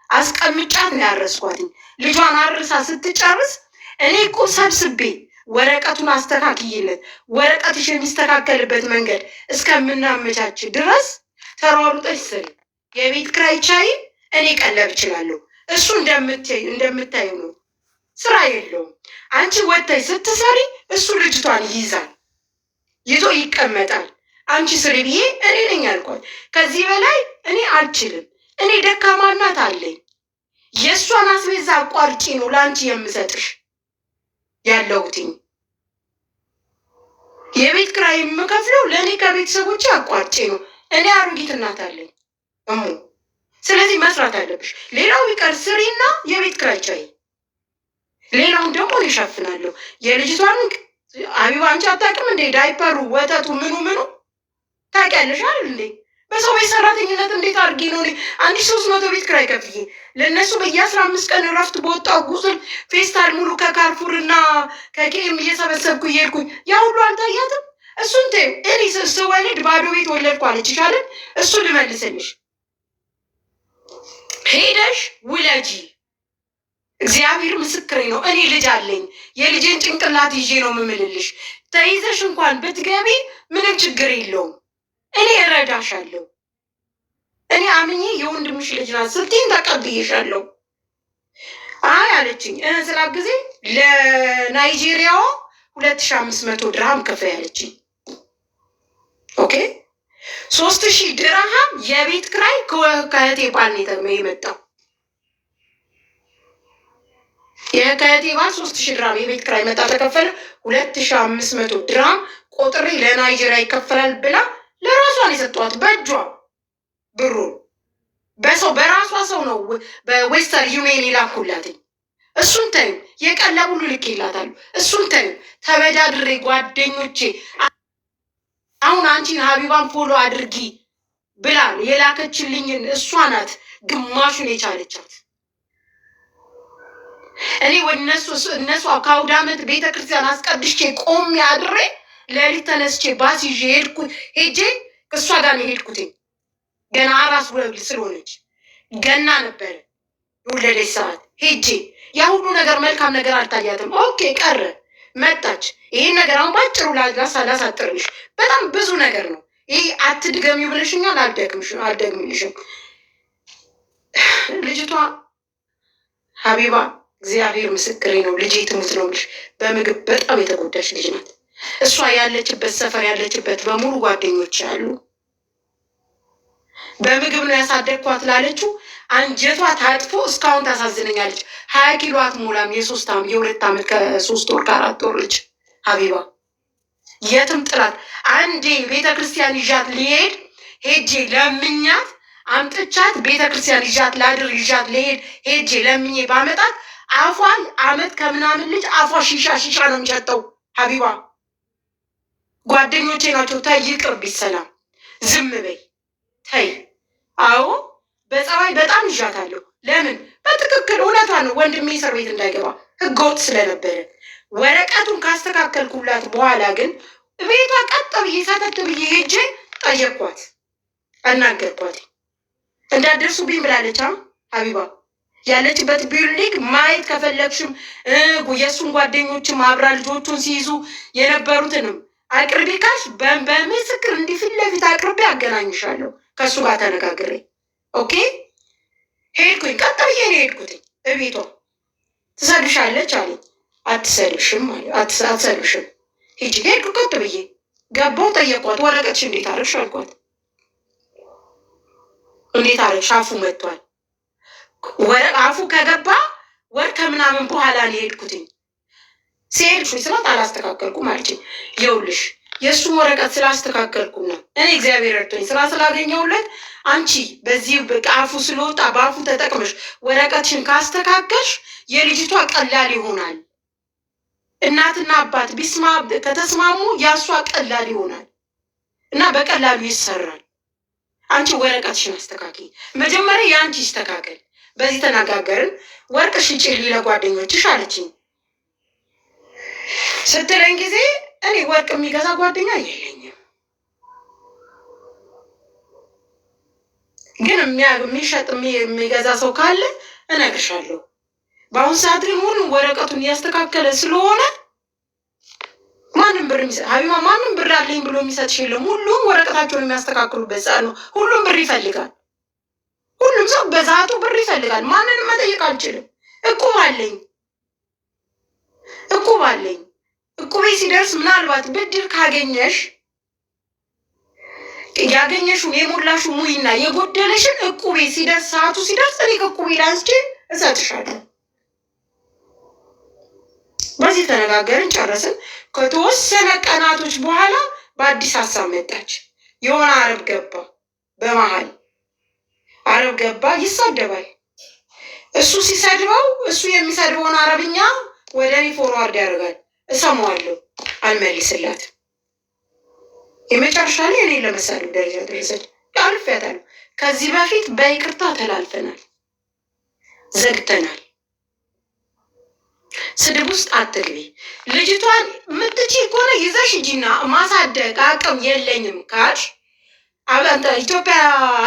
C: አስቀምጫት ነው ያረስኳትኝ። ልጇን አርሳ ስትጨርስ እኔ እኮ ሰብስቤ ወረቀቱን አስተካክይለት ወረቀትሽ የሚስተካከልበት መንገድ እስከምናመቻች ድረስ ተሯሩጠሽ ስሪ። የቤት ኪራይ ቻይ እኔ ቀለብ እችላለሁ። እሱ እንደምታዩ ነው፣ ስራ የለውም። አንቺ ወጥተሽ ስትሰሪ እሱ ልጅቷን ይይዛል፣ ይዞ ይቀመጣል። አንቺ ስሪ ብዬ እኔ ነኝ ያልኳት። ከዚህ በላይ እኔ አልችልም። እኔ ደካማ እናት አለኝ። የእሷን አስቤዛ አቋርጪ ነው ለአንቺ የምሰጥሽ ያለሁትኝ። የቤት ኪራይ የምከፍለው ለእኔ ከቤተሰቦቼ አቋርጬ ነው። እኔ አሮጊት እናት አለኝ እሙ። ስለዚህ መስራት አለብሽ። ሌላው ቢቀር ስሪና የቤት ኪራይ ቻይ፣ ሌላውን ደግሞ ይሸፍናለሁ። የልጅቷን ሀቢባ አንቺ አታውቅም እንዴ? ዳይፐሩ፣ ወተቱ፣ ምኑ ታውቂያለሽ አይደል እንዴ? በሰው ቤት ሰራተኝነት እንዴት አድርጌ ነው 1300 ቤት ኪራይ ከፍዬ ለእነሱ በየ15 ቀን እረፍት በወጣው ጉስል ፌስታል ሙሉ ከካርፉር እና ከኬም እየሰበሰብኩ እየሄድኩኝ ያ ሁሉ አልታያትም? እሱን ተይው። እኔ ስወልድ ባዶ ቤት ወለድኩ አለች ይሻለን። እሱ ልመልስልሽ፣ ሄደሽ ውለጂ። እግዚአብሔር ምስክሬ ነው። እኔ ልጅ አለኝ። የልጄን ጭንቅላት ይዤ ነው የምምልልሽ። ተይዘሽ እንኳን ብትገቢ ምንም ችግር የለውም። እኔ እረዳሻለሁ። እኔ አምኜ የወንድምሽ ልጅ ናት ስትይኝ ተቀብዬሻለሁ። አይ አለችኝ። ስላት ጊዜ ለናይጄሪያዋ 2500 ድርሃም ክፈይ ያለችኝ። ኦኬ 3000 ድርሃም የቤት ኪራይ ከእህቴ ባል ነው የመጣው። የከቴ ባል 3000 ድራም የቤት ኪራይ መጣ ተከፈለ። 2500 ድራም ቆጥሬ ለናይጄሪያ ይከፈላል ብላ ለራሷን የሰጧት በእጇ ብሩ በራሷ ሰው ነው በዌስተርን ዩኒየን የላኩላት። እሱን ተዩ፣ የቀለብ ሁሉ ልኬላታለሁ። እሱን ተዩ፣ ተበዳድሬ ጓደኞቼ አሁን አንቺን ሀቢባን ፎሎ አድርጊ ብላ የላከችልኝን እሷ ናት ግማሹን የቻለቻት። እኔ እነሱ ከአውደ ዓመት ቤተክርስቲያን አስቀድሼ ቆሜ አድሬ ሌሊት ተነስቼ ባስ ይዤ ሄጄ ከእሷ ጋር ነው የሄድኩትኝ። ገና አራስ ወግ ስለሆነች ገና ነበረ የወለደች ሰዓት ሄጄ ያ ሁሉ ነገር መልካም ነገር አልታያትም። ኦኬ ቀረ መጣች። ይሄን ነገር አሁን ባጭሩ ላሳጥርልሽ። በጣም ብዙ ነገር ነው ይሄ። አትድገሚው ብለሽኛል። አልደግምልሽም። ልጅቷ ሀቢባ እግዚአብሔር ምስክሬ ነው፣ ልጄ ትሙት ነው ብልሽ በምግብ በጣም የተጎዳች ልጅ ናት። እሷ ያለችበት ሰፈር ያለችበት በሙሉ ጓደኞች ያሉ በምግብ ነው ያሳደግኳት ላለችው አንጀቷ ታጥፎ እስካሁን ታሳዝነኛለች። 20 ኪሎ አትሞላም። የ2 ዓመት ከ3 ወር ከ4 ወር ልጅ ሀቢባ የትም ጥላት። አንዴ ቤተክርስቲያን ይዣት ሊሄድ ሄጄ ለምኛት አምጥቻት ቤተክርስቲያን ይዣት ላድር ይዣት ሊሄድ ሄጄ ለምኜ ባመጣት አፏን ዓመት ከምናምን ልጅ አፏ ሺሻ ነው የሚሸጠው። ሀቢባ ጓደኞቼ ናቸው። ተይ ይቅርብኝ፣ ሰላም ዝም በይ ተይ። አዎ በጸባይ በጣም ይዣታለሁ። ለምን? በትክክል እውነቷ ነው። ወንድሜ እስር ቤት እንዳይገባ ህገወጥ ስለነበረ ወረቀቱን ካስተካከልኩላት በኋላ ግን ቤቷ ቀጥ ብዬ ሰተት ብዬ ሄጄ ጠየቅኳት፣ አናገርኳት። እንዳትደርሱብኝ ብላለች። ሀቢባ ያለችበት ቢልዲንግ ማየት ከፈለግሽም የእሱን ጓደኞችም አብራ ልጆቹን ሲይዙ የነበሩትንም አቅርቢ ካልሽ በምስክር እንዲህ ፊት ለፊት አቅርቤ አገናኝሻለሁ ከእሱ ጋር ተነጋግሬ። ኦኬ ሄድኩኝ። ቀጥ ብዬ ነው ሄድኩትኝ። እቤቷ ትሰድብሻለች አለኝ። አትሰድብሽም አለ። አትሰድብሽም ሂጂ። ሄድኩ ቀጥ ብዬ ገባሁ። ጠየቋት። ወረቀትሽ እንዴት አደረግሽ አልኳት። እንዴት አደረግሽ? አፉ መጥቷል። አፉ ከገባ ወር ከምናምን በኋላ ነው ሄድኩትኝ። ሲሄድ ስላት አላስተካከልኩም አለችኝ። ይኸውልሽ የእሱን ወረቀት ስላስተካከልኩ ነው እኔ እግዚአብሔር ረድቶኝ ስራ ስላገኘሁለት። አንቺ በዚህ አፉ ስለወጣ በአፉ ተጠቅመሽ ወረቀትሽን ካስተካከልሽ የልጅቷ ቀላል ይሆናል። እናትና አባት ከተስማሙ ያሷ ቀላል ይሆናል እና በቀላሉ ይሰራል። አንቺ ወረቀትሽን አስተካኪ። መጀመሪያ የአንቺ ይስተካከል። በዚህ ተነጋገርን። ወርቅ ሽጪልኝ ለጓደኞችሽ አለችኝ። ስትለኝ ጊዜ እኔ ወርቅ የሚገዛ ጓደኛ የለኝም፣ ግን የሚሸጥ የሚገዛ ሰው ካለ እነግርሻለሁ። በአሁኑ ሰዓት ግን ሁሉም ወረቀቱን እያስተካከለ ስለሆነ ማንም ብር ሀቢባ ማንም ብር አለኝ ብሎ የሚሰጥሽ የለም። ሁሉም ወረቀታቸውን የሚያስተካክሉበት ሰዓት ነው። ሁሉም ብር ይፈልጋል። ሁሉም ሰው በዛቱ ብር ይፈልጋል። ማንንም መጠየቅ አልችልም። እቁብ አለኝ። እቁቤ ሲደርስ ምናልባት ብድር ካገኘሽ ያገኘሽውን የሞላሹ ሙይና የጎደለሽን እቁቤ ሲደርስ ሰዓቱ ሲደርስ እኔ ከእቁቤ ላንስቼ እሰጥሻለሁ። በዚህ ተነጋገርን፣ ጨረስን። ከተወሰነ ቀናቶች በኋላ በአዲስ ሀሳብ መጣች። የሆነ አረብ ገባ፣ በመሀል አረብ ገባ፣ ይሳደባል። እሱ ሲሰድበው እሱ የሚሰድበውን አረብኛ ወደ እኔ ፎርዋርድ ያደርጋል። እሰማዋለሁ፣ አልመልስላትም። የመጨረሻ ላይ እኔ ለመሳደብ ደረጃ ደረሰች። አልፌያታለሁ። ከዚህ በፊት በይቅርታ ተላልፈናል፣ ዘግተናል። ስድብ ውስጥ አትግቢ። ልጅቷን ምትቺ ከሆነ ይዘሽ ሂጂና ማሳደግ አቅም የለኝም ካልሽ ኢትዮጵያ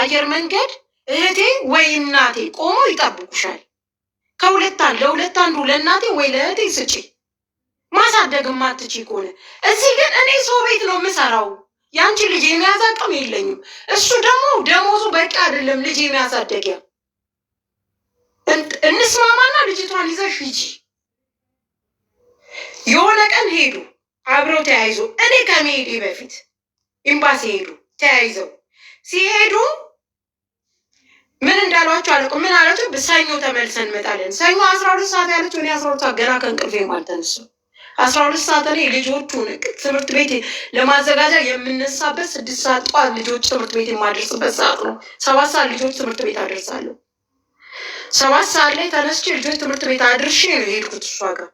C: አየር መንገድ እህቴ ወይ እናቴ ቆሞ ይጠብቁሻል። ለሁለት አንዱ ለእናቴ ወይ ለእህቴ ስጪ። ማሳደግ ማትቺ ከሆነ እዚህ ግን እኔ ሰው ቤት ነው የምሰራው። ያንቺ ልጅ የሚያዝ አቅም የለኝም። እሱ ደግሞ ደሞዙ በቂ አይደለም ልጅ የሚያሳደጊያ። እንስማማና ልጅቷን ይዘሽ ሂጂ። የሆነ ቀን ሄዱ አብረው ተያይዞ፣ እኔ ከመሄዴ በፊት ኤምባሲ ሄዱ ተያይዘው። ሲሄዱ ምን እንዳሏቸው አላውቅም። ምን አላቸው? ሰኞ ተመልሰን እንመጣለን። ሰኞ 12 ሰዓት ያለችው እኔ 12 ሰዓት ገና ከእንቅልፌ አልተነሳሁም። 12 ሰዓት እኔ ልጆቹን ትምህርት ቤት ለማዘጋጃ የምነሳበት 6 ሰዓት ጠዋት ልጆች ትምህርት ቤት የማደርስበት ሰዓት ነው። 7 ሰዓት ልጆች ትምህርት ቤት አደርሳለሁ። 7 ሰዓት ላይ ተነስቼ ልጆች ትምህርት ቤት አድርሼ ነው የሄድኩት። እሷ ጋር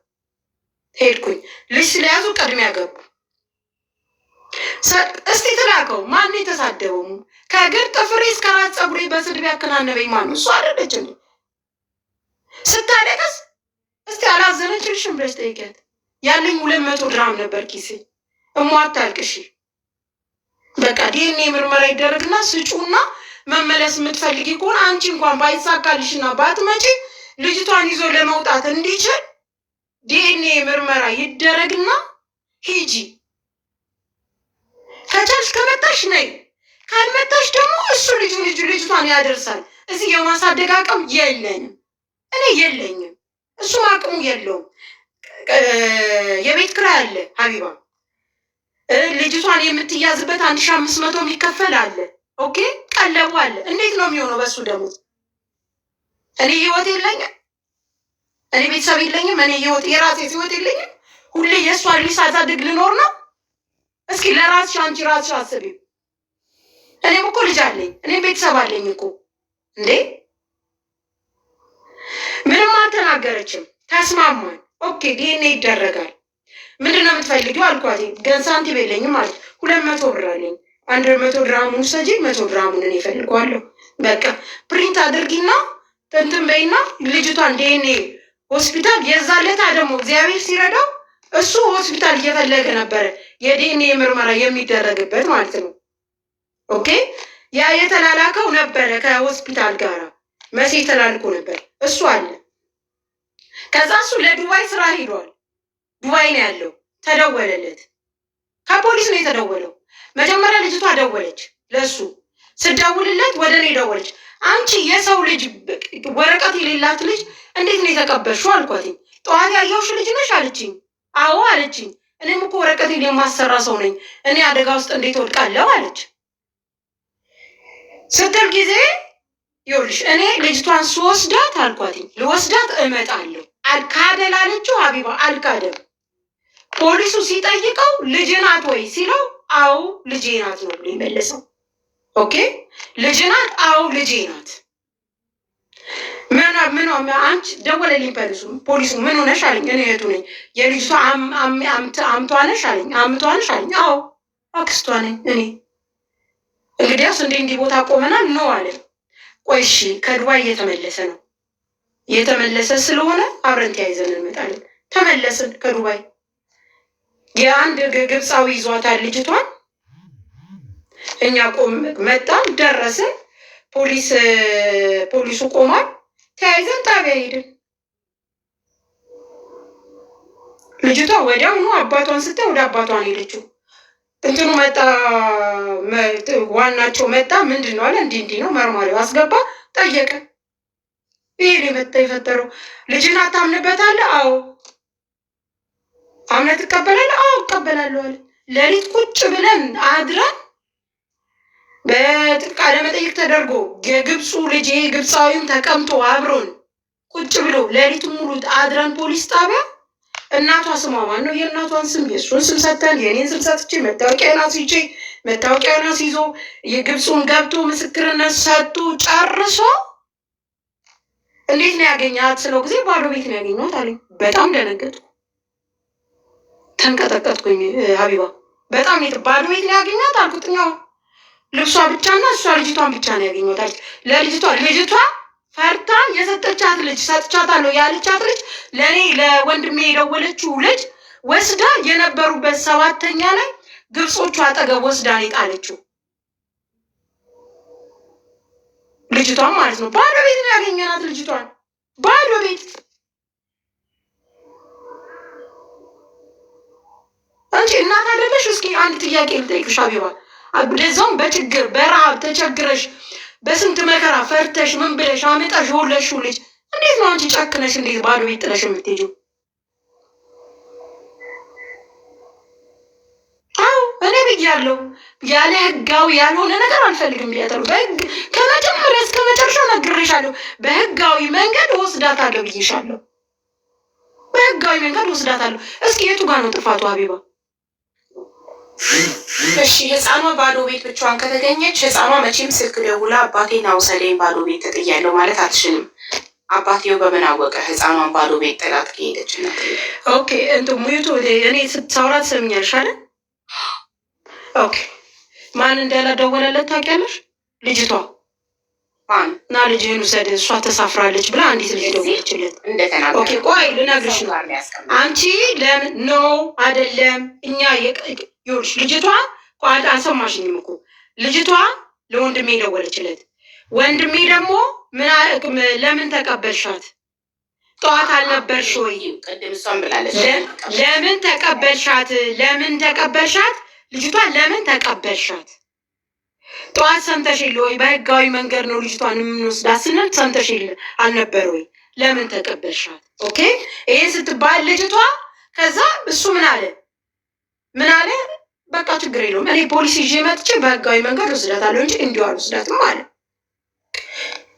C: ሄድኩኝ። ልጅ ስለያዙ ቀድሚያ ገቡ። እስቲ ትላከው ማን የተሳደበው? ከእግር ጥፍሬ እስከ ራስ ፀጉሬ በስድብ ያከናነበኝ ማን ነው? እሱ አይደለች እንዴ? ስታለቀስ እስቲ አላዘነችልሽም ብለሽ ጠይቂያት። ያለኝ 200 ድራም ነበር ኪሴ። አታልቅሺ፣ በቃ ዲኤንኤ ምርመራ ይደረግና ስጩና መመለስ የምትፈልጊ ከሆነ አንቺ እንኳን ባይሳካልሽና ባትመጪ ልጅቷን ይዞ ለመውጣት እንዲችል ዲኤንኤ ምርመራ ይደረግና ሂጂ። ከቻልሽ ከመጣሽ ነይ፣ ካልመጣሽ ደግሞ እሱ ልጅቷን ያደርሳል። እዚህ የማሳደግ አቅም የለኝም፣ እኔ የለኝም፣ እሱም አቅሙ የለውም። የቤት ኪራይ አለ ሀቢባ፣ ልጅቷን የምትያዝበት 1500 የሚከፈል አለ። ኦኬ፣ ቀለቡ አለ። እንዴት ነው የሚሆነው? በሱ ደግሞ እኔ ህይወት የለኝም፣ እኔ ቤተሰብ የለኝም፣ እኔ የራሴ ህይወት የለኝም። ሁሌ የእሷ ልጅ ሳሳድግ ልኖር ነው? እስኪ ለራስሽ አንቺ ራስሽ አስቢ። እኔም እኮ ልጅ አለኝ፣ እኔም ቤተሰብ አለኝ እኮ እንዴ። ምንም አልተናገረችም። ተስማማን። ኦኬ፣ ዲኤንኤ ይደረጋል። ምንድን ነው የምትፈልጊው አልኳት። ገን ሳንቲም የለኝም ማለት 200 ብር አለኝ። 100 ድራሙን ሰጂ፣ 100 ድራሙን እኔ እፈልገዋለሁ። በቃ ፕሪንት አድርጊና እንትን በይና ልጅቷን ዲኤንኤ ሆስፒታል የዛለታ ደግሞ እግዚአብሔር ሲረዳው እሱ ሆስፒታል እየፈለገ ነበረ የዲኤንኤ ምርመራ የሚደረግበት ማለት ነው። ኦኬ፣ ያ የተላላከው ነበረ ከሆስፒታል ጋር መሴ ተላልኮ ነበር። እሱ አለ። ከዛ እሱ ለዱባይ ስራ ሄዷል። ዱባይ ነው ያለው። ተደወለለት። ከፖሊስ ነው የተደወለው። መጀመሪያ ልጅቷ ደወለች ለሱ። ስደውልለት ወደ እኔ ደወለች። አንቺ የሰው ልጅ ወረቀት የሌላት ልጅ እንዴት ነው የተቀበልሽው አልኳት። ጠዋት ያየሁሽ ልጅ ነሽ አለችኝ። አዎ አለችኝ። እኔም እኮ ወረቀት የማሰራ ሰው ነኝ፣ እኔ አደጋ ውስጥ እንዴት ወድቃለሁ አለች። ስትል ጊዜ ይኸውልሽ እኔ ልጅቷን ስወስዳት አልኳት፣ ልወስዳት እመጣለሁ። አልካደል አለችው ሀቢባ። አልካደም። ፖሊሱ ሲጠይቀው ልጅ ናት ወይ ሲለው አዎ ልጄ ናት ነው ብሎ የመለሰው። ኦኬ፣ ልጅ ናት? አዎ ልጄ ናት። ምን አንቺ ደወለልኝ ፖሊሱ ምን ሆነሽ አለኝ። እኔ እህቱ ነኝ። የልጅቷ አምቷ ነሽ አለኝ። አምቷ ነሽ አለኝ። አዎ አክስቷ ነኝ እኔ። እንግዲያውስ እንዲህ ቦታ ቆመናል ነው አለ። ቆይ እሺ፣ ከዱባይ እየተመለሰ ነው። እየተመለሰ ስለሆነ አብረን ተያይዘን እንመጣለን። ተመለስን ከዱባይ። የአንድ ግብፃዊ ይዟታል ልጅቷን። እኛ መጣን፣ ደረስን። ፖሊሱ ቆሟል። ተያይዘን ጣቢያ ሄድን። ልጅቷ ወዲያውኑ አባቷን ስታይ ወደ አባቷን ሄደችው። እንትኑ መጣ፣ ዋናቸው መጣ። ምንድን ነው አለ። እንዲህ ነው። መርማሪው አስገባ፣ ጠየቀ። ይሄ መጣ የፈጠረው ልጅን አታምንበታለህ? አዎ። አምነህ ትቀበላለህ? አዎ እቀበላለሁ አለ። ሌሊት ቁጭ ብለን አድረን በቃለ መጠይቅ ተደርጎ የግብፁ ልጅ ግብፃዊም ተቀምጦ አብሮን ቁጭ ብሎ ሌሊቱን ሙሉ አድረን ፖሊስ ጣቢያ። እናቷ ስሟ ማን ነው? የእናቷን ስም የእሱን ስም ሰተን የኔን ስም ሰጥቼ መታወቂያን አስይዤ መታወቂያን አስይዞ የግብፁን ገብቶ ምስክርነት ሰጡ። ጨርሶ እንዴት ነው ያገኛት ስለው ጊዜ ባዶ ቤት ነው ያገኘት አለኝ። በጣም ደነገጥኩ፣ ተንቀጠቀጥኩኝ። ሀቢባ በጣም ባዶ ቤት ነው ያገኛት አልኩት። ልብሷ ብቻና እሷ ልጅቷን ብቻ ነው ያገኘታል። ልጅቷ ፈርታ የሰጠቻት ልጅ ሰጥቻታለሁ ያለቻት ልጅ ለእኔ ለወንድሜ የደወለችው ልጅ ወስዳ የነበሩበት 7ኛ ላይ ግብጾቹ አጠገብ ወስዳ ነው የጣለችው። ልጅቷን ማለት ነው። ባዶ ቤት ነው ያገኘናት ልጅቷን፣ ባዶ ቤት። አንቺ እናት አይደለሽ? እስኪ አንድ ጥያቄ ልጠይቅሽ ሀቢባ። እንደዛውም በችግር በረሃብ ተቸግረሽ በስንት መከራ ፈርተሽ ምን ብለሽ አመጣሽ የወለድሽው ልጅ እንዴት ነው አንቺ ጨክነሽ እንዴት ባዶ ቤት ጥለሽ የምትሄጂው? አዎ እኔ ብያለሁ። ያለ ህጋዊ ያልሆነ ነገር አልፈልግም ብያለሁ። በህግ ከመጀመሪያ እስከ መጨረሻ ነግሬሻለሁ። በህጋዊ መንገድ ወስዳታለሁ ብዬሻለሁ። በህጋዊ መንገድ ወስዳታለሁ። እስኪ የቱ ጋር ነው ጥፋቱ ሀቢባ?
A: እሺ ህፃኗ ባዶ ቤት ብቻዋን ከተገኘች ህፃኗ መቼም ስልክ ደውላ አባቴን አውሰደኝ ባዶ ቤት ተጥያለሁ ማለት አትችልም። አባቴው በምን አወቀ ህፃኗን ባዶ ቤት ጥላት ከሄደች?
C: ኦኬ እንትን ሙዩቱ እኔ ስታወራ ትሰምኛለሽ አይደል? ኦኬ ማን እንዳላደወለለት ታውቂያለሽ? ልጅቷ
A: ማን
C: እና ልጅህን ውሰድ እሷ ተሳፍራለች ብላ አንዲት ልጅ ደወለችለት።
A: እንደተናገረ
C: ኦኬ ቆይ ልነግርሽ ነው። አንቺ ለምን ኖ አይደለም እኛ ይኸውልሽ ልጅቷ አልሰማሽኝም እኮ ልጅቷ ለወንድሜ ደወለችለት። ወንድሜ ደግሞ ለምን ተቀበልሻት? ጠዋት አልነበርሽ ወይ?
A: ቅድም እሷን ብላለች።
C: ለምን ተቀበልሻት? ለምን ተቀበልሻት? ልጅቷ ለምን ተቀበልሻት? ጠዋት ሰምተሽ የለ ወይ? በህጋዊ መንገድ ነው ልጅቷን የምንወስዳት ስንል ሰምተሽ የለ አልነበር ወይ? ለምን ተቀበልሻት? ኦኬ ይሄን ስትባል ልጅቷ ከዛ እሱ ምን አለ? በቃ ችግር የለውም እኔ ፖሊስ ይዤ መጥቼ በህጋዊ መንገድ ወስዳታለሁ እንጂ እንዲሁ አልወስዳትም አለ።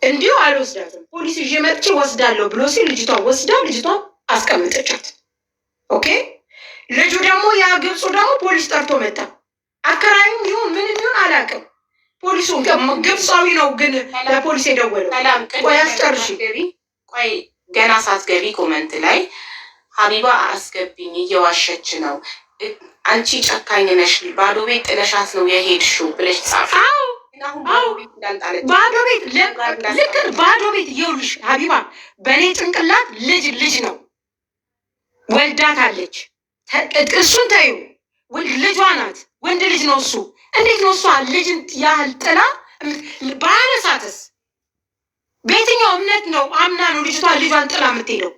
C: እንዲሁ አልወስዳትም ፖሊስ ይዤ መጥቼ ወስዳለሁ ብሎ ሲል ልጅቷ ወስዳ ልጅቷን አስቀምጠቻት። ኦኬ ልጁ ደግሞ ያ ግብፁ ደግሞ ፖሊስ ጠርቶ መጣ። አከራዩም ይሁን ምን ይሁን አላውቅም። ፖሊሱ ግብፃዊ ነው ግን ለፖሊስ የደወለው። ቆይ አስጨርሽ።
A: ቆይ ገና ሳትገቢ ኮመንት ላይ ሀቢባ አስገቢኝ እየዋሸች ነው አንቺ ጨካኝ ነሽ ባዶ ቤት ጥለሻት ነው የሄድሽው ብለሽ ጻፍ።
C: ባዶ ቤት ልክ ባዶ ቤት ይኸውልሽ ሀቢባ በእኔ ጭንቅላት ልጅ ነው ወልዳታለች። እሱን ተዩ ልጇ ናት ወንድ ልጅ ነው እሱ። እንዴት ነው እሷ ልጅን ያህል ጥላ ባያነሳትስ? በየትኛው እምነት ነው አምና ነው ልጅቷ ልጇን ጥላ የምትሄደው?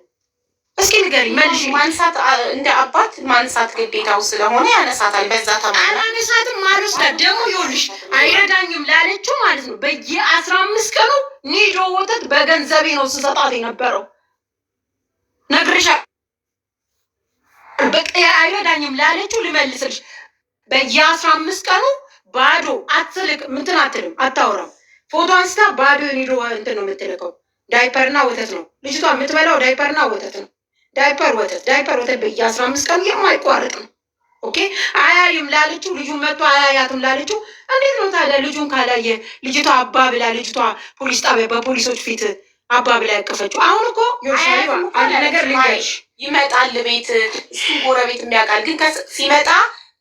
C: እስኪ ንገሪ መልሽ።
A: ማንሳት እንደ አባት ማንሳት ግዴታው ስለሆነ ያነሳታል። በዛ
C: አላነሳትም ማለስታት ደግሞ ይኸውልሽ አይረዳኝም ላለችው ማለት ነው። በየ15 ቀኑ ኒዶ ወተት በገንዘቤ ነው ስሰጣት የነበረው ነግሬሻለሁ። በቃ አይረዳኝም ላለችው ልመልስልሽ። በየ15 ቀኑ ባዶ አትልቅ ምንትን አትልም አታወራም። ፎቶ አንስታ ባዶ ኒዶ እንትን ነው የምትልቀው። ዳይፐርና ወተት ነው ልጅቷ የምትበላው። ዳይፐርና ወተት ነው። ዳይፐር ወተት በየ15 ቀኑ የማይቋረጥ ነው። ኦኬ አያይም ላለችው ልጁን መጥቶ አያያትም ላለችው እንዴት ነው ታዲያ? ልጁን ካላየ ልጅቷ አባ ብላ ልጅቷ ፖሊስ ጣቢያ በፖሊሶች ፊት አባ ብላ ያቀፈችው። አሁን እኮ አንድ ነገር ልንገርሽ፣
A: ይመጣል ቤት እሱ ጎረቤት የሚያውቃል። ግን ሲመጣ